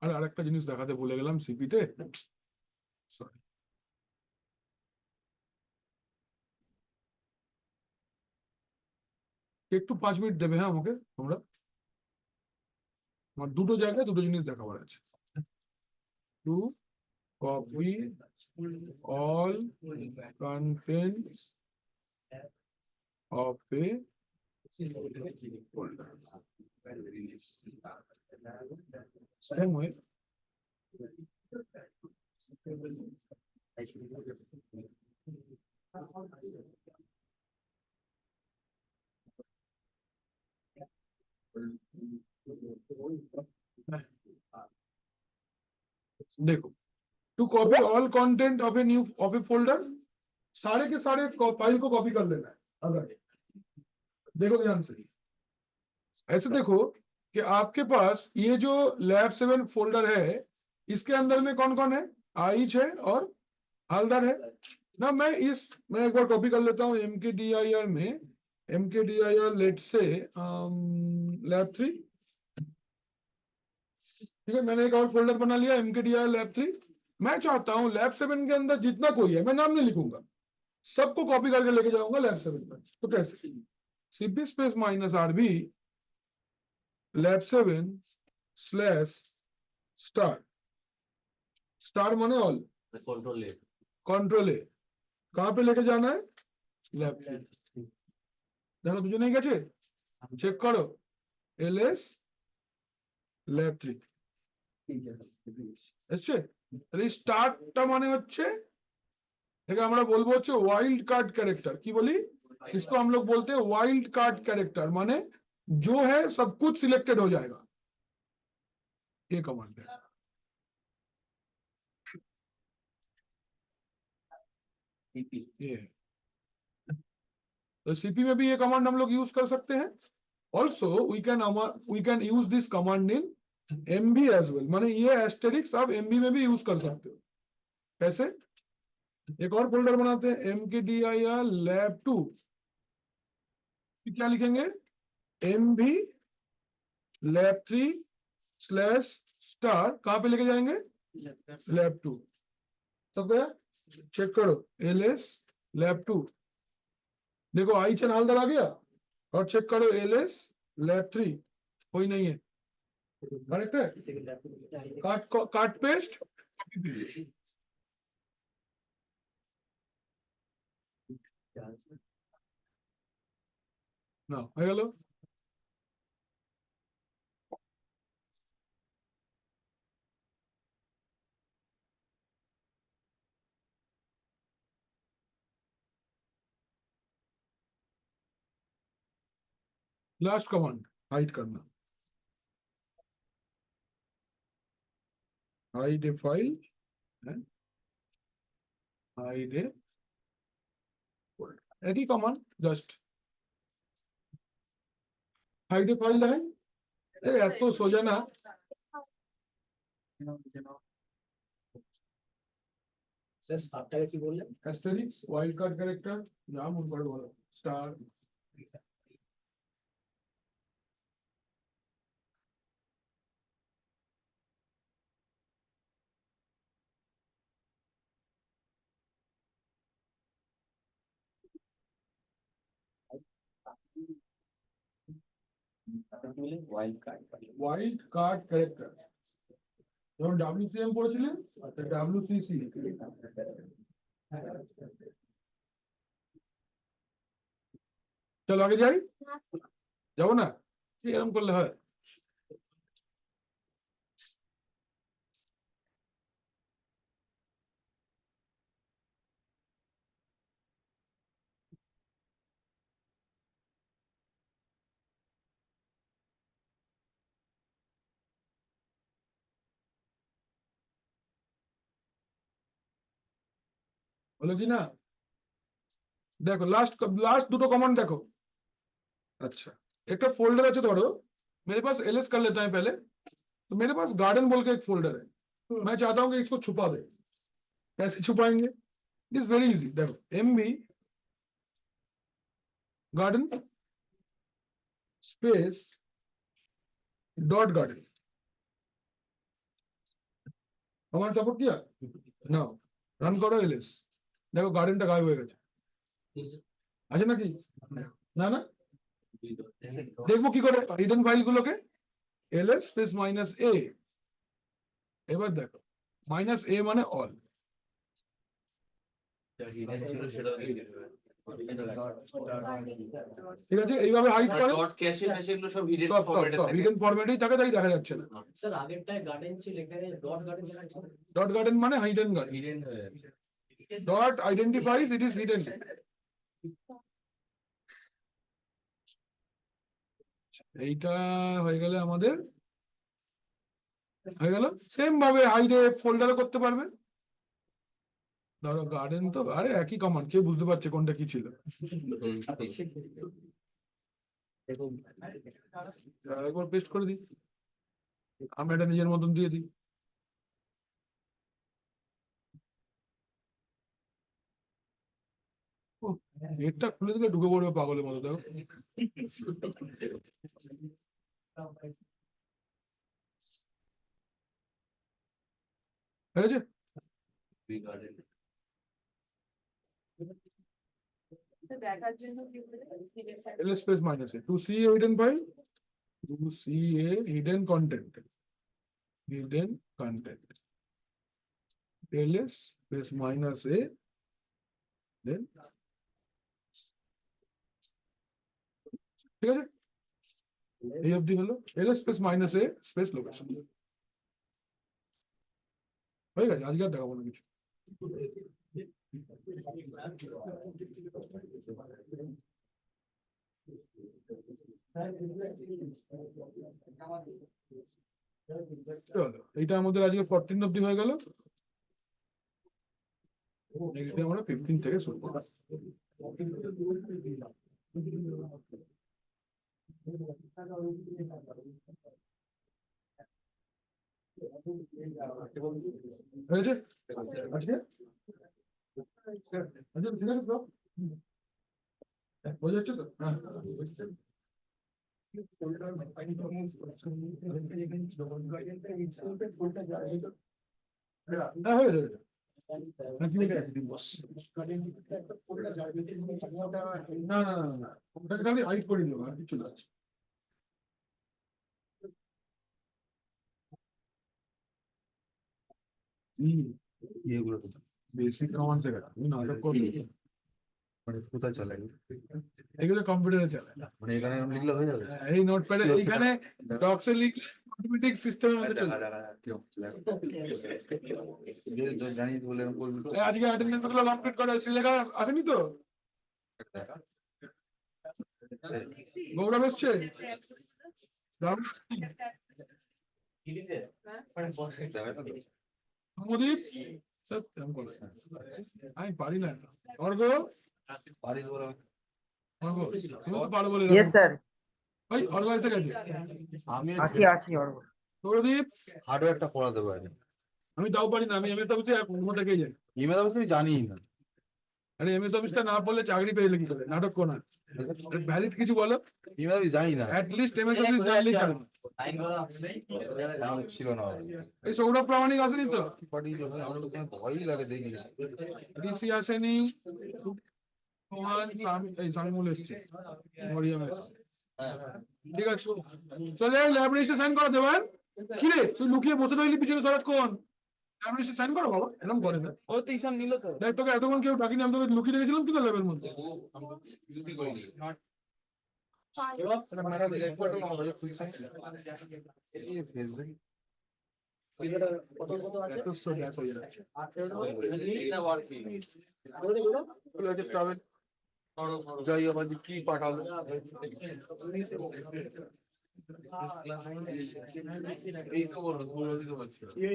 আর আরেকটা জিনিস দেখাতে ভুলে গেলাম সিপিতে, সরি, একটু 5 মিনিট দেবে হ্যাঁ আমাকে তোমরা, আমার দুটো জায়গায় দুটো জিনিস দেখাবার আছে। 2 copy all contents of a folder. Same way. देखो, to copy all content of a folder, सारे के सारे फाइल को कॉपी कर लेना है। अगर देखो ध्यान से, ऐसे देखो कि आपके पास ये जो lab7 फोल्डर है, इसके अंदर में कौन कौन है, आइच है और हलदर है ना। मैं एक बार कॉपी कर लेता हूँ mkdir में, mkdir लेट से lab3, ठीक है। मैंने एक और फोल्डर बना लिया mkdir lab3। मैं चाहता हूं lab7 के अंदर जितना कोई है, मैं नाम नहीं लिखूंगा, सबको कॉपी करके लेके जाऊंगा lab7 पर। तो कैसे, cp space -rb lab7 slash star, star माने ऑल, कंट्रोल ए, कहां पे लेके जाना है, lab3। देखो तुझे नहीं गए, चेक करो, ls lab3 এসছে। তাহলে স্টারটা মানে হচ্ছে, এটাকে আমরা বলবো হচ্ছে वाइल्ड कार्ड कैरेक्टर। কি বলি, इसको हम लोग बोलते हैं वाइल्ड कार्ड कैरेक्टर, माने जो है सब कुछ सिलेक्टेड हो जाएगा। ये कमांड है। ये है। तो सीपी में भी ये कमांड हम लोग यूज कर सकते हैं। Also we can use this command in MB as well, माने ये एस्टेरिक्स आप MB में भी यूज कर सकते हो। कैसे, एक और फोल्डर बनाते हैं mkdir lab2, क्या लिखेंगे, MB lab3 स्लैश स्टार, कहां पे लेके जाएंगे, lab2। तो क्या, चेक करो, ls lab2, देखो आई चैन हलदर आ गया, और चेक करो ls lab3, कोई नहीं है, करेक्ट है। काट पेस्ट, ना হয়ে গেল। लास्ट कमांड हाइड करना, hide A file and hide A folder. एक ही कमांड, जस्ट हाइड ए फाइल है। এত সোজা না, স্যার স্টারটাকে কি বললেন? অ্যাস্টেরিক্স, ওয়াইল্ড কার্ড ক্যারেক্টার, যা মন করে বলো, star. Wild card. Wild card character, যেমন WCM পড়েছিলেন, WCC। চলো আগে যাই, যাবো না, এরকম করলে হয়। হলো কি না, देखो लास्ट দুটো कमांड देखो। अच्छा, एक तो फोल्डर আছে ধরো, मेरे पास ls कर लेता है पहले। तो मेरे पास गार्डन बोल के एक फोल्डर है, मैं चाहता हूं कि इसको छुपा दे। कैसे छुपाएंगे, इट इज वेरी इजी। देखो mb garden space dot garden, command support किया ना, রান করো ls, দেখো গার্ডেনটা গায়েব হয়ে গেছে, আছে নাকি, না না। দেখবো কি করে হিডেন ফাইল গুলোকে, ls স্পেস -a। এবার দেখো মাইনাস এ মানে অল। হিডেন ছিল সেটাও দিয়ে দেবে। ঠিক আছে, এইভাবে হাইড করে ডট ক্যাশে ম্যাশে এগুলো সব হিডেন সব ফরম্যাটে থাকে। হিডেন ফরম্যাটেই থাকে, তাই দেখা যাচ্ছে না। স্যার আগেরটায় গার্ডেন ছিল, এখানে ডট গার্ডেন দেখাচ্ছে না। ডট গার্ডেন মানে হিডেন গার্ডেন। হিডেন হয়ে যাচ্ছে। Dot identifies it is hidden. এইটা হয়ে গেলে আমাদের হয়ে গেল। সেম ভাবে হাইডে ফোল্ডারও করতে পারবে। ধরো গার্ডেন তো আরে একই কমান্ড, কে বুঝতে পারছে কোনটা কি ছিল। একবার পেস্ট করে দিই, আমি এটা নিজের মতন দিয়ে দিই। গেটটা খুলে দিলে ঢুকে পড়বে পাগলের মতো, দেখো। হয়েছে? দেখার জন্য কি বলে ls space minus a to see a hidden file, to see a hidden content, ls space minus a, then ঠিক আছে, এই অবধি হলো। ls space minus a space location হয়ে গেছে। আজকে আর দেখাবো না কিছু। চলো, এইটা আমাদের আজকে 14 অবধি হয়ে গেল। নেক্সট ডে আমরা 15 থেকে শুরু করব। হয়েছে আজকে? আচ্ছা, ঠিক আছে তো? বোঝা যাচ্ছে তো? হ্যাঁ হ্যাঁ হয়ে যাবে। না না না না, ওটাকে খালি হাইড করে দেবো, আর কিছু না। এগুলো তো বেসিক কমান্ড থেকে তুমি নাটক করবে, মানে কোথায় চালাই? এগুলো কম্পিউটারে চলে। মানে এখানে এরকম লিখলে হয়ে যাবে? এই নোটপ্যাডে এইখানে ডক্স এ লিখলে অটোমেটিক সিস্টেমের মধ্যে চলে যাবে। জানিস বলে এরকম করবি তো? আজকে অ্যাটেন্ডেন্স গুলো কমপ্লিট করা লেখা আসেনি তো? গৌরব এসছে? প্রদীপ? আমি পারি না। অর্ঘ? পারিস বলে অর্ঘ তুমি তো পারো বলে ইয়েস স্যার, ওই অর্ঘ এসে গেছে। আমি আছি অর্ঘ। প্রদীপ? হার্ডওয়্যারটা পড়াতে পারি। আমি তাও পারি না, আমি এমএস অফিসে কোনো থেকেই যাই। ইমেল অবশ্যই আমি জানি না। আরে এমএস অফিসটা না পড়লে চাকরি পেলে কি করে? নাটক কোনা ভ্যালিড কিছু বলো। ইমেল আমি জানি না, অ্যাট লিস্ট এমএস অফিস জানলেই চলে। আমাদের ছিল না। এই সৌরভ প্রামাণিক আসেনি তো? পাঠিয়ে দেবে, আমার তো কোনো ভয়ই লাগে দেখি। ডিসি আসেনি, এই শামিমুল এসছে, মরিয়ম এসছে। ঠিক আছে, চলে ল্যাব রেজিস্ট্রে সাইন করা দেবেন। কি রে তুই লুকিয়ে বসে রইলি পিছনে সারাক্ষণ? ল্যাব রেজিস্ট্রে সাইন করো বাবা, এরকম করে না। ও তো ঈশান নিল তো। দেখ তোকে এতক্ষণ কেউ ডাকিনি, আমি তোকে লুকিয়ে রেখেছিলাম কিন্তু ল্যাবের মধ্যে। ম্যাডাম লেট করে আমার কাছে ফুল সাইন এই ফেসবুক কত কত আছে? 100 গ্যাস হয়ে যাচ্ছে। ট্রাভেল যাই আবার কি পাঠালো। এই তো বলো, তুমি বলছো।